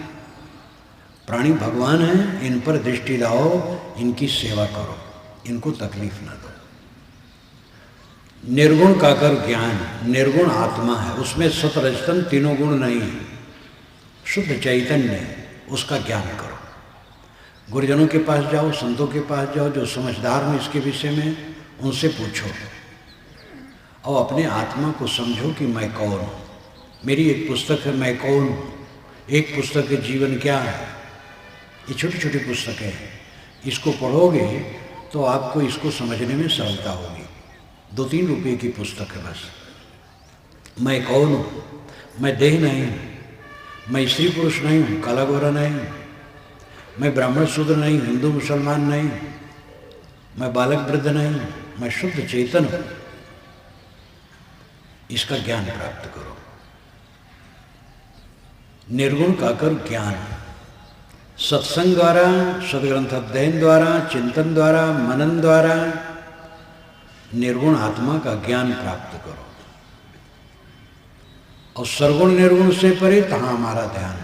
प्राणी भगवान है, इन पर दृष्टि लाओ, इनकी सेवा करो, इनको तकलीफ ना दो। निर्गुण का कर ज्ञान, निर्गुण आत्मा है, उसमें सत रजतम तीनों गुण नहीं है, शुद्ध चैतन्य है, उसका ज्ञान करो। गुरुजनों के पास जाओ, संतों के पास जाओ, जो समझदार हो इसके विषय में, उनसे पूछो और अपने आत्मा को समझो कि मैं कौन हूँ। मेरी एक पुस्तक है मैं कौन हूँ, एक पुस्तक है जीवन क्या है। ये छोटी छोटी पुस्तकें हैं, इसको पढ़ोगे तो आपको इसको समझने में सरलता होगी। 2-3 रुपये की पुस्तक है बस। मैं कौन हूँ? मैं देह नहीं हूँ, मैं स्त्री पुरुष नहीं हूँ, काला गोरा नहीं हूँ, मैं ब्राह्मण शूद्र नहीं, हिंदू मुसलमान नहीं, मैं बालक वृद्ध नहीं, मैं शुद्ध चेतन हूँ। इसका ज्ञान प्राप्त करो। निर्गुण का कर ज्ञान, सत्संग द्वारा, सदग्रंथ अध्ययन द्वारा, चिंतन द्वारा, मनन द्वारा निर्गुण आत्मा का ज्ञान प्राप्त करो। और सरगुण निर्गुण से परे तहाँ हमारा ध्यान।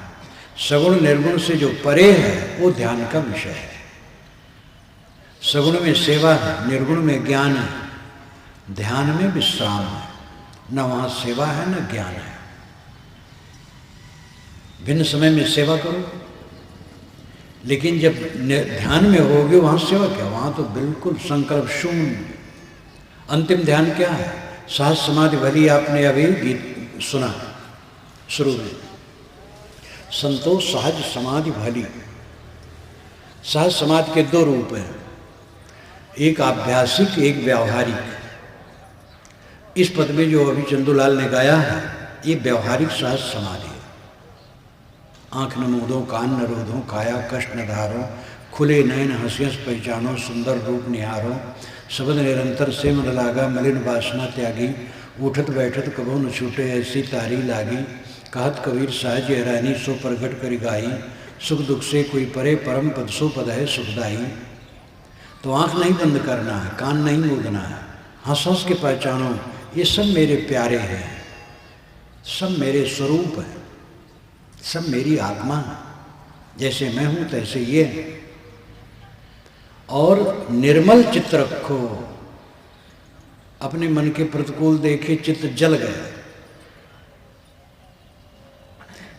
सगुण निर्गुण से जो परे है वो ध्यान का विषय है। सगुण में सेवा है, निर्गुण में ज्ञान है, ध्यान में विश्राम है। न वहाँ सेवा है न ज्ञान है। भिन्न समय में सेवा करो, लेकिन जब ध्यान में होगे वहाँ सेवा क्या? वहाँ तो बिल्कुल संकल्प शून्य। अंतिम ध्यान क्या है? सहज समाधि भली। आपने अभी गीत सुना शुरू में, संतोष सहज समाधि भली। सहज समाधि के 2 रूप हैं, एक आभ्यासिक, एक व्यावहारिक। इस पद में जो अभी चंदूलाल ने गाया है ये व्यावहारिक सहज समाधि है। आंख न मूंदो, कान न रोधो, काया कष्ट न धारो, खुले नयन हंसियस पहचानो, सुंदर रूप निहारो, शब्द निरंतर से मन लागा, मलिन वासना त्यागी, उठत बैठत कबो न छूटे ऐसी तारी लागी, कहत कबीर सहज हैरानी सो प्रगट करी गाई, सुख दुख से कोई परे परम पद सो पद है सुखदाई। तो आंख नहीं बंद करना है, कान नहीं मूंदना है, हंस हंस के पहचानो ये सब मेरे प्यारे हैं, सब मेरे स्वरूप हैं, सब मेरी आत्मा है। जैसे मैं हूँ तैसे ये है। और निर्मल चित्त रखो। अपने मन के प्रतिकूल देखे चित्त जल गया।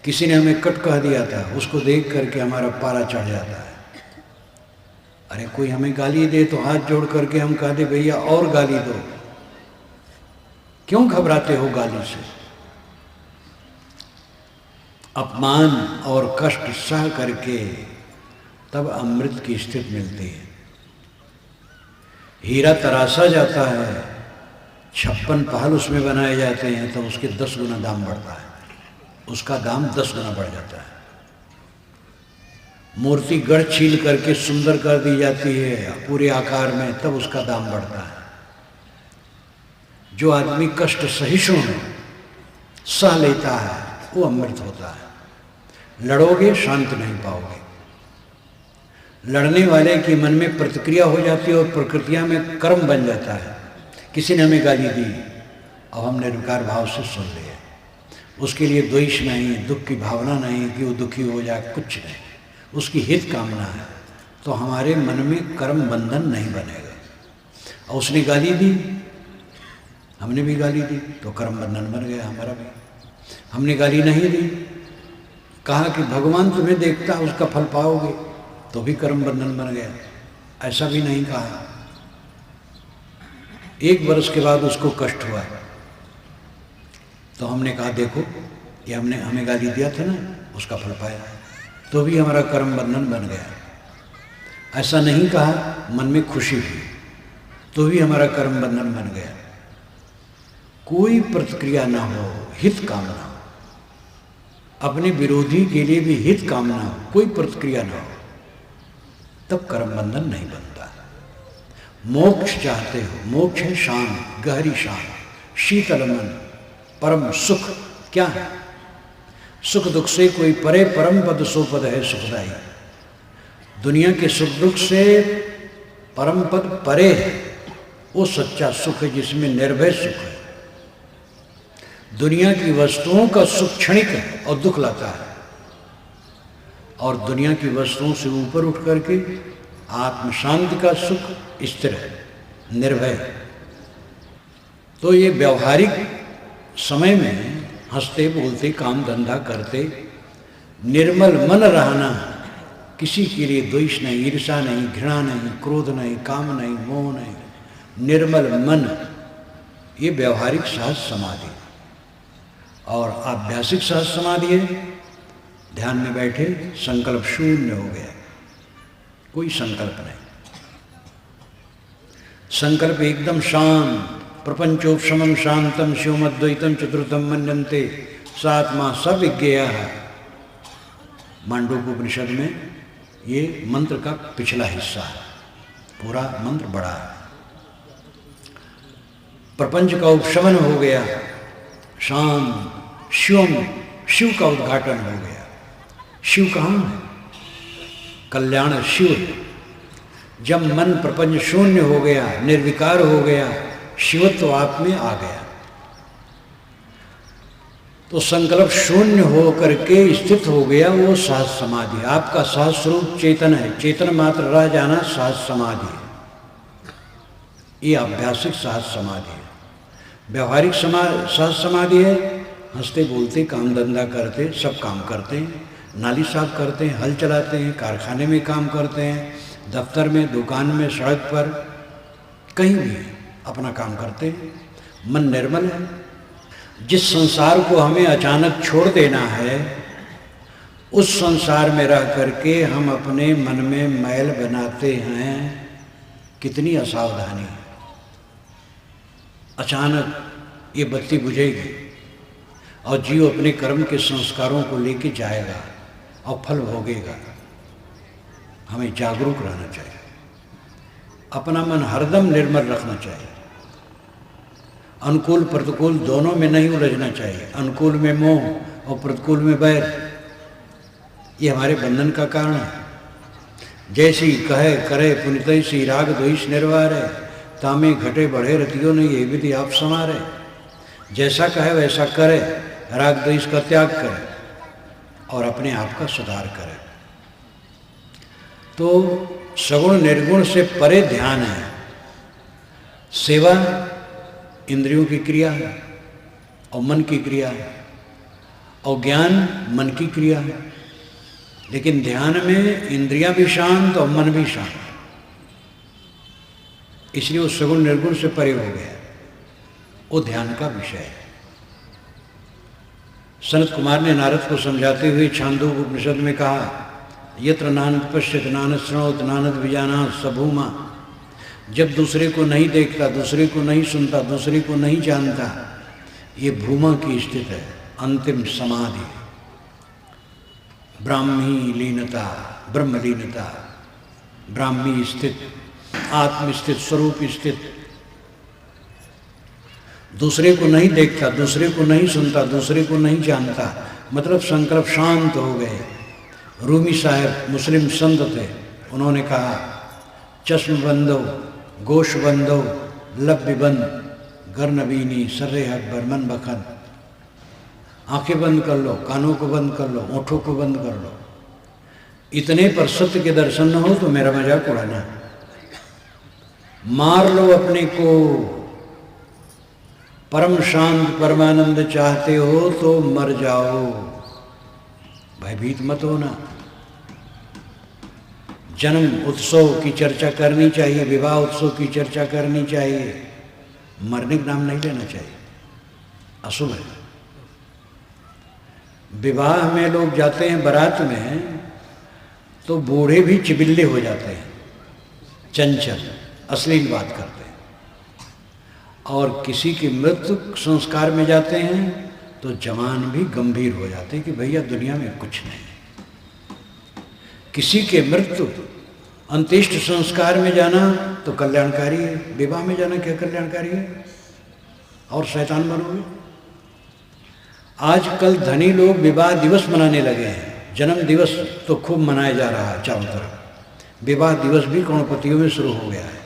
किसी ने हमें कट कह दिया था, उसको देख करके हमारा पारा चढ़ जाता है। अरे कोई हमें गाली दे तो हाथ जोड़ करके हम कह दे भैया और गाली दो। क्यों घबराते हो गाली से? अपमान और कष्ट सह करके तब अमृत की स्थिति मिलती है। हीरा तराशा जाता है, 56 पहल उसमें बनाए जाते हैं, तब उसके 10 गुना दाम बढ़ता है, उसका दाम 10 गुना बढ़ जाता है। मूर्ति गढ़ छील करके सुंदर कर दी जाती है पूरे आकार में, तब उसका दाम बढ़ता है। जो आदमी कष्ट सहिष्णु है, सह लेता है, वो अमृत होता है। लड़ोगे शांत नहीं पाओगे। लड़ने वाले के मन में प्रतिक्रिया हो जाती है और प्रकृतिया में कर्म बन जाता है। किसी ने हमें गाली दी, अब हम निर्विकार भाव से सुन लिए, उसके लिए द्वेष नहीं, दुख की भावना नहीं कि वो दुखी हो जाए, कुछ नहीं, उसकी हित कामना है, तो हमारे मन में कर्म बंधन नहीं बनेगा। और उसने गाली दी, हमने भी गाली दी, तो कर्म बंधन बन गया हमारा भी। हमने गाली नहीं दी, कहा कि भगवान तुम्हें देखता है उसका फल पाओगे, तो भी कर्म बंधन बन गया। ऐसा भी नहीं कहा। 1 वर्ष के बाद उसको कष्ट हुआ, तो हमने कहा देखो ये हमने हमें गाली दिया था ना, उसका फल पाया, तो भी हमारा कर्म बंधन बन गया। ऐसा नहीं कहा, मन में खुशी हुई, तो भी हमारा कर्म बंधन बन गया। कोई प्रतिक्रिया ना हो, हित कामना, अपने विरोधी के लिए भी हित कामना हो, कोई प्रतिक्रिया ना हो, तब कर्म बंधन नहीं बनता। मोक्ष चाहते हो, मोक्ष है शांत, गहरी शांत, शीतल मन, परम सुख। क्या है? सुख दुख से कोई परे परम पद सो पद है सुखदाई। दुनिया के सुख दुख से परम पद परे है, वो सच्चा सुख है जिसमें निर्भय सुख है। दुनिया की वस्तुओं का सुख क्षणिक है और दुख लाता है, और दुनिया की वस्तुओं से ऊपर उठ करके आत्म शांति का सुख स्थिर है, निर्भय। तो ये व्यवहारिक समय में हंसते बोलते काम धंधा करते निर्मल मन रहना, किसी के लिए द्वेष नहीं, ईर्षा नहीं, घृणा नहीं, क्रोध नहीं, काम नहीं, मोह नहीं, निर्मल मन, ये व्यवहारिक सहज समाधि। और आभ्यासिक सहज समाधि है, ध्यान में बैठे संकल्प शून्य हो गया, कोई संकल्प नहीं, संकल्प एकदम शांत। प्रपंचोपशमं शांतम शिवमद्वैतम चतुर्थम मन्यन्ते सात्मा सविज्ञेयः है। मांडूक्योपनिषद में ये मंत्र का पिछला हिस्सा है, पूरा मंत्र बड़ा है। प्रपंच का उपशमन हो गया, शांत, शिवम, शिव का उद्घाटन हो गया। शिव कहाँ है? कल्याण शिव। जब मन प्रपंच शून्य हो गया, निर्विकार हो गया, शिवत्व आप में आ गया, तो संकल्प शून्य हो करके स्थित हो गया वो सहज समाधि। आपका सहज स्वरूप चेतन है, चेतन मात्र रह जाना सहज समाधि है। ये आभ्यासिक सहज समाधि है। व्यवहारिक सहज समाधि है, हंसते बोलते काम धंधा करते, सब काम करते हैं, नाली साफ करते हैं, हल चलाते हैं, कारखाने में काम करते हैं, दफ्तर में, दुकान में, सड़क पर, कहीं भी अपना काम करते हैं, मन निर्मल है। जिस संसार को हमें अचानक छोड़ देना है, उस संसार में रह करके हम अपने मन में मैल बनाते हैं। कितनी असावधानी। अचानक ये बत्ती बुझेगी और जीव अपने कर्म के संस्कारों को लेके जाएगा और फल भोगेगा। हमें जागरूक रहना चाहिए, अपना मन हरदम निर्मल रखना चाहिए। अनुकूल प्रतिकूल दोनों में नहीं उलझना चाहिए। अनुकूल में मोह और प्रतिकूल में बैर, ये हमारे बंधन का कारण है। जैसी कहे करे पुनितई सी राग द्वेष निर्वारे, तामे घटे बढ़े रतियों ने ये विधि आप संवारे। जैसा कहे वैसा करे, राग द्वेष का त्याग करे और अपने आप का सुधार करे। तो सगुण निर्गुण से परे ध्यान है। सेवा इंद्रियों की क्रिया है और मन की क्रिया है, और ज्ञान मन की क्रिया है। लेकिन ध्यान में इंद्रियां भी शांत और मन भी शांत, इसलिए वो सगुण निर्गुण से परे हो गया। वो ध्यान का विषय है। सनत कुमार ने नारद को समझाते हुए छांदोग्य उपनिषद में कहा, यत्र नानद पश्यत नानद श्रृणोत नानद विजानात स भूमा। जब दूसरे को नहीं देखता, दूसरे को नहीं सुनता, दूसरे को नहीं जानता, ये भूमा की स्थिति है, अंतिम समाधि। ब्राह्मी लीनता, ब्रह्म लीनता, ब्राह्मी स्थित, आत्म स्थित, स्वरूप स्थित। दूसरे को नहीं देखता, दूसरे को नहीं सुनता, दूसरे को नहीं जानता, मतलब संकल्प शांत हो गए। रूमी साहब मुस्लिम संत थे, उन्होंने कहा, चश्म बंदो, गोश बंदो, लब्बी बंद, गर्नबीनी, सर्रे अकबर, मन बखन। आंखें बंद कर लो, कानों को बंद कर लो, ओठों को बंद कर लो। इतने पर सत्य के दर्शन न हो तो मेरा मजाक उड़ाना। मार लो अपने को। परम शांत परमानंद चाहते हो तो मर जाओ, भयभीत मत होना। जन्म उत्सव की चर्चा करनी चाहिए, विवाह उत्सव की चर्चा करनी चाहिए, मरने का नाम नहीं लेना चाहिए, अशुभ है। विवाह में लोग जाते हैं बारात में तो बूढ़े भी चिबिल्ले हो जाते हैं, चंचल, अश्लील बात करते हैं। और किसी की मृत्यु संस्कार में जाते हैं तो जवान भी गंभीर हो जाते हैं कि भैया दुनिया में कुछ नहीं। किसी के मृत्यु अंत्येष्ट संस्कार में जाना तो कल्याणकारी है, विवाह में जाना क्या कल्याणकारी है? और शैतान बनोगे। आजकल धनी लोग विवाह दिवस मनाने लगे हैं। जन्म दिवस तो खूब मनाया जा रहा है चारों तरफ, विवाह दिवस भी करोड़पतियों में शुरू हो गया है।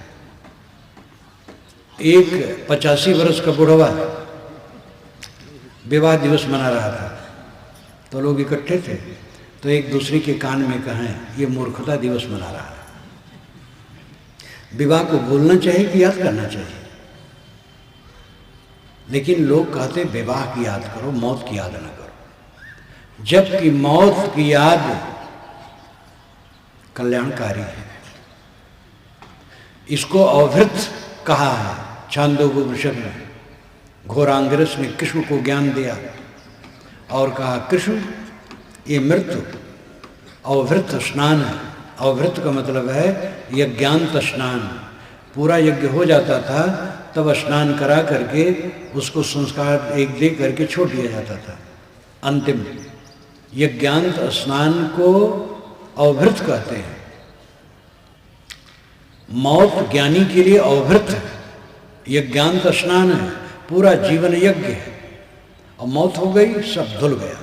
एक 85 वर्ष का बुढ़वा विवाह दिवस मना रहा था, तो लोग इकट्ठे थे, तो एक दूसरे के कान में कहें, ये मूर्खता दिवस मना रहा है। विवाह को भूलना चाहिए कि याद करना चाहिए? लेकिन लोग कहते विवाह की याद करो, मौत की याद ना करो, जबकि मौत की याद कल्याणकारी है। इसको अवृत कहा है छांदोग्य उपनिषद में। घोरांगिरस ने कृष्ण को ज्ञान दिया और कहा, कृष्ण ये मृत्यु अवभृत स्नान है। अवभृत का मतलब है यज्ञांत स्नान। पूरा यज्ञ हो जाता था तब स्नान करा करके उसको संस्कार एक दे करके छोड़ दिया जाता था। अंतिम यज्ञांत स्नान को अवभृत कहते हैं। मौत ज्ञानी के लिए अवभृत है, यज्ञांत स्नान है, पूरा जीवन यज्ञ है। और मौत हो गई, सब धुल गया।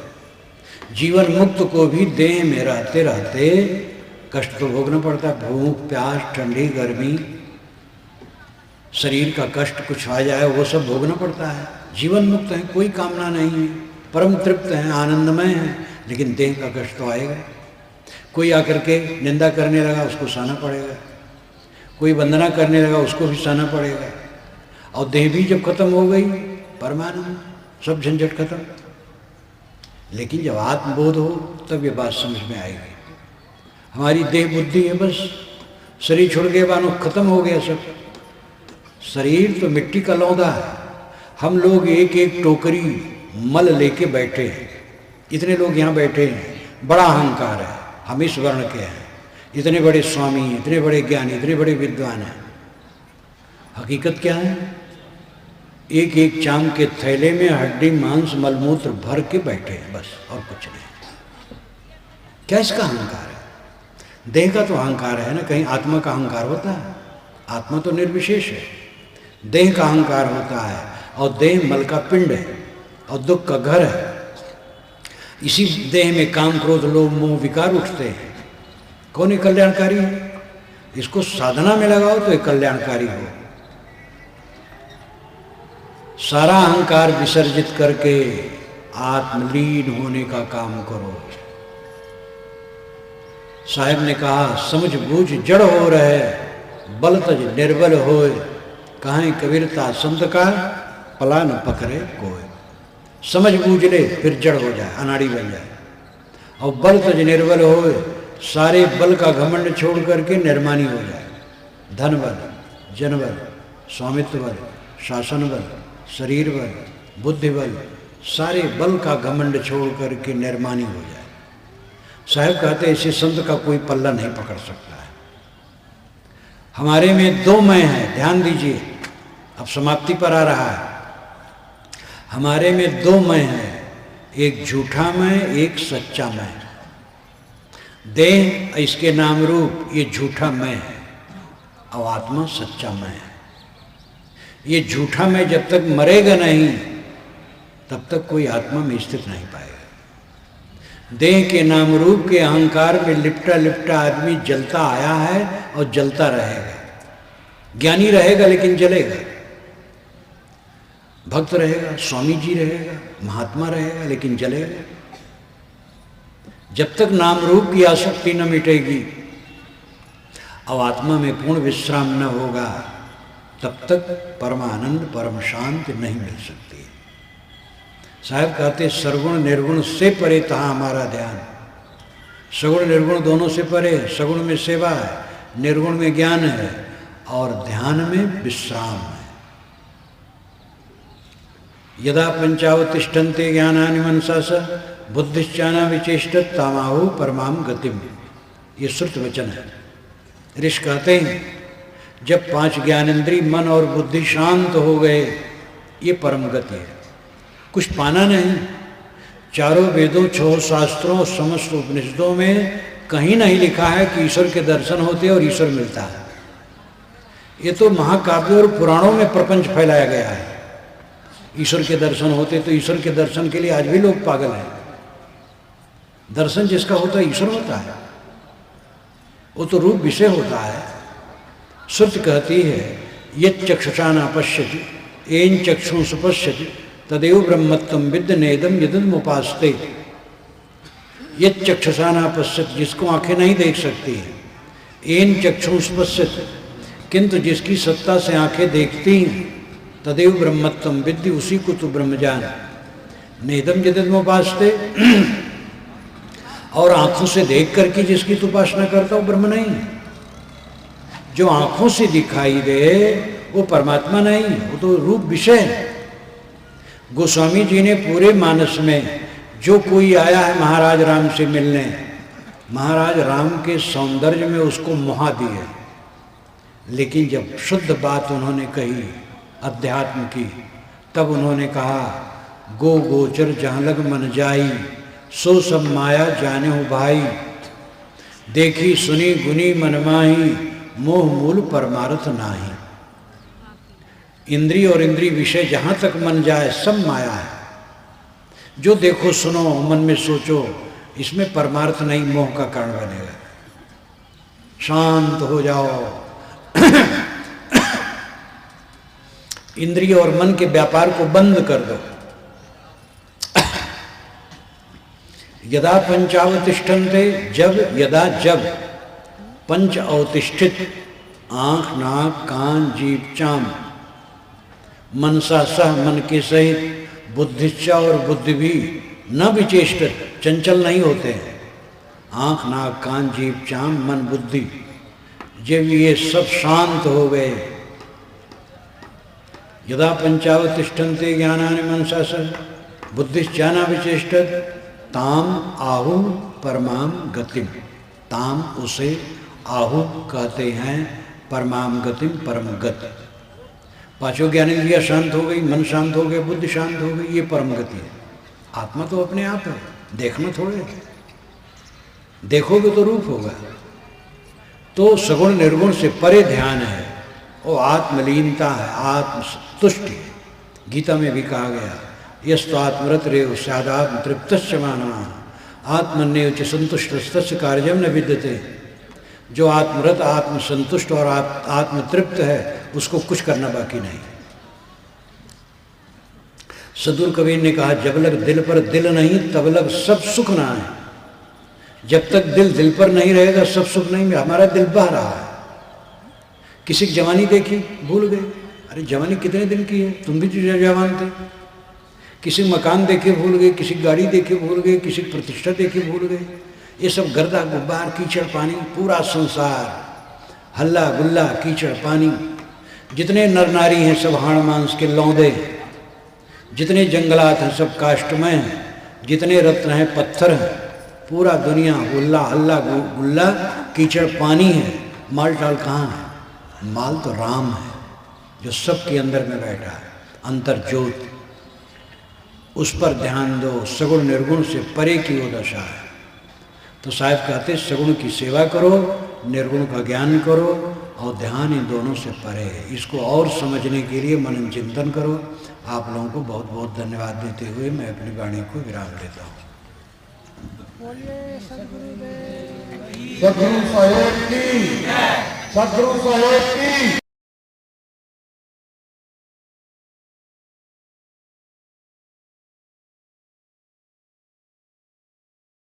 जीवन मुक्त को भी देह में रहते रहते कष्ट तो भोगना पड़ता है। भूख प्यास ठंडी गर्मी शरीर का कष्ट कुछ आ जाए वो सब भोगना पड़ता है। जीवन मुक्त है, कोई कामना नहीं है, परम तृप्त हैं, आनंदमय हैं, लेकिन देह का कष्ट तो आएगा। कोई आकर के निंदा करने लगा उसको सहना पड़ेगा, कोई वंदना करने लगा उसको भी सहना पड़ेगा। और देह भी जब खत्म हो गई परमानंद, सब झंझट खत्म। लेकिन जब आत्मबोध हो तब ये बात समझ में आएगी। हमारी देह बुद्धि है, बस शरीर छोड़ गए बानो खत्म हो गया सब। शरीर तो मिट्टी का लौंदा है। हम लोग एक एक टोकरी मल लेके बैठे हैं। इतने लोग यहाँ बैठे हैं, बड़ा अहंकार है, हम इस वर्ण के हैं, इतने बड़े स्वामी, इतने बड़े ज्ञानी, इतने बड़े विद्वान हैं। हकीकत क्या है? एक एक चाम के थैले में हड्डी मांस मलमूत्र भर के बैठे हैं, बस, और कुछ नहीं। क्या इसका अहंकार है? देह का तो अहंकार है ना, कहीं आत्मा का अहंकार होता है? आत्मा तो निर्विशेष है, देह का अहंकार होता है। और देह मल का पिंड है और दुख का घर है। इसी देह में काम क्रोध लोभ मोह विकार उठते हैं। कौन है कल्याणकारी है? इसको साधना में लगाओ तो ये कल्याणकारी हो। सारा अहंकार विसर्जित करके आत्मलीन होने का काम करो। साहब ने कहा, समझ बूझ जड़ हो रहे, बल तज निर्बल होए, कहाँ कबीरता संत का पला न पकड़े कोई। समझ बूझ ले फिर जड़ हो जाए, अनाड़ी बन जाए। और बल तज निर्बल होए, सारे बल का घमंड छोड़ करके निर्माणी हो जाए। धन बल, जन बल, स्वामित्व बल, शासन बल, शरीर बल, बुद्धि बल, सारे बल का घमंड छोड़ करके निर्माणी हो जाए। साहब कहते ऐसे संत का कोई पल्ला नहीं पकड़ सकता है। हमारे में दो मैं हैं, ध्यान दीजिए, अब समाप्ति पर आ रहा है। हमारे में दो मैं हैं, एक झूठा मैं, एक सच्चा मैं। देह इसके नाम रूप ये झूठा मैं है और आत्मा सच्चा मैं है। ये झूठा मैं जब तक मरेगा नहीं तब तक कोई आत्मा में स्थित नहीं पाएगा। देह के नाम रूप के अहंकार में लिपटा लिपटा आदमी जलता आया है और जलता रहेगा। ज्ञानी रहेगा लेकिन जलेगा, भक्त रहेगा, स्वामी जी रहेगा, महात्मा रहेगा, लेकिन जलेगा। जब तक नाम रूप की आसक्ति न मिटेगी और आत्मा में पूर्ण विश्राम न होगा तब तक परमानंद परम शांति नहीं मिल सकती। साहब कहते सगुण निर्गुण से परे तहाँ हमारा ध्यान। सगुण निर्गुण दोनों से परे। सगुण में सेवा है, निर्गुण में ज्ञान है और ध्यान में विश्राम है। यदा पंचावतिष्ठन्ते ज्ञानानि मनसा स बुद्धिश्चाना विचेष्टत तामाहु परमाम गतिम। ये श्रुत वचन है। ऋषि कहते हैं जब पांच ज्ञानेंद्रिय मन और बुद्धि शांत हो गए, ये परम गति है। कुछ पाना नहीं। चारों वेदों, छह शास्त्रों, समस्त उपनिषदों में कहीं नहीं लिखा है कि ईश्वर के दर्शन होते और ईश्वर मिलता है। ये तो महाकाव्यों और पुराणों में प्रपंच फैलाया गया है। ईश्वर के दर्शन होते तो ईश्वर के दर्शन के लिए आज भी लोग पागल हैं। दर्शन जिसका होता है ईश्वर होता है, वो तो रूप विषय होता है। श्रुति कहती है यत् चक्षुषा न पश्यति येन चक्षुषु पश्यति तदेव ब्रह्मत्वं विद्ध नेदम यदमुपास्ते। यत् चक्षुषा न पश्यति, जिसको आंखें नहीं देख सकती हैं, येन चक्षुषु पश्यति, किंतु जिसकी सत्ता से आंखें देखती हैं, तदेव ब्रह्मत्वं विद्धि, उसी को तू ब्रह्म जान। नेदम यदमुपास्ते, और आंखों से देख करके जिसकी तू उपासना करता वो ब्रह्म नहीं है। जो आंखों से दिखाई दे वो परमात्मा नहीं, वो तो रूप विषय है। गोस्वामी जी ने पूरे मानस में जो कोई आया है महाराज राम से मिलने, महाराज राम के सौंदर्य में उसको मोहा दिए, लेकिन जब शुद्ध बात उन्होंने कही अध्यात्म की, तब उन्होंने कहा गो गोचर जहाँ लग मन जाई, सो सब माया जाने हो भाई, देखी सुनी गुनी मनमाही, मोह मूल परमार्थ नाही। इंद्रिय और इंद्रिय विषय जहाँ तक मन जाए सब माया है, जो देखो सुनो मन में सोचो, इसमें परमार्थ नहीं, मोह का कारण बनेगा। शांत हो जाओ। इंद्रिय और मन के व्यापार को बंद कर दो। यदा पंचावतिष्ठन्ते, जब पंच अवतिष्ठित, आंख नाक कान जीभ चाम, मनसा सह मन के सहित, बुद्धिच्चा और बुद्धि भी न विचेष्टित, चंचल नहीं होते हैं। आंख नाक कान जीभ चाम मन बुद्धि, जब ये सब शांत हो गए, यदा पंचावतिष्ठन्ते ज्ञानानि मनसा सह बुद्धिश्चा न विचेष्टित, ताम आहु परमाम गतिम, ताम उसे आहु कहते हैं परमाम गतिम, परम गति। पांचों ज्ञानेंद्रियां शांत हो गई, मन शांत हो गया, बुद्धि शांत हो गई, ये परम गति है। आत्मा तो अपने आप है, देखना थोड़े, देखोगे तो रूप होगा। तो सगुण निर्गुण से परे ध्यान है, वो आत्मलीनता है, आत्मतुष्टि। गीता में भी कहा गया यस्तो आत्मरत रेव स्यादात्म तृप्तश्च मानवा, आत्मन्येव च संतुष्टस्तस्य कार्यम न विद्यते। जो आत्मरत, आत्मसंतुष्ट और आत्मतृप्त है, उसको कुछ करना बाकी नहीं। सदुर कबीर ने कहा जब लग दिल पर दिल नहीं, तब लग सब सुख ना है। जब तक दिल पर नहीं रहेगा, सब सुख नहीं। हमारा दिल बह रहा है। किसी की जवानी देखी, भूल गए, अरे जवानी कितने दिन की है, तुम भी तो जवान थे। किसी मकान देखे भूल गए, किसी गाड़ी देखे भूल गए, किसी प्रतिष्ठा देखे भूल गए। ये सब गर्दा गुब्बार, कीचड़ पानी, पूरा संसार हल्ला गुल्ला, कीचड़ पानी। जितने नर नारी हैं सब हाड़ मांस के लौंदे, जितने जंगलात हैं सब काष्ठमय हैं, जितने रत्न हैं पत्थर हैं, पूरा दुनिया हुल्ला हल्ला गुल्ला, कीचड़ पानी है। माल टाल कहाँ है? माल तो राम है, जो सबके अंदर में बैठा है, अंतर ज्योत। उस पर ध्यान दो। सगुण निर्गुण से परे की वो दशा है। तो साहब कहते सगुण की सेवा करो, निर्गुण का ज्ञान करो, और ध्यान इन दोनों से परे है। इसको और समझने के लिए मनन चिंतन करो। आप लोगों को बहुत बहुत धन्यवाद देते हुए मैं अपनी वाणी को विराम देता हूँ। सदगुरु साहेब की, सदगुरु साहेब की।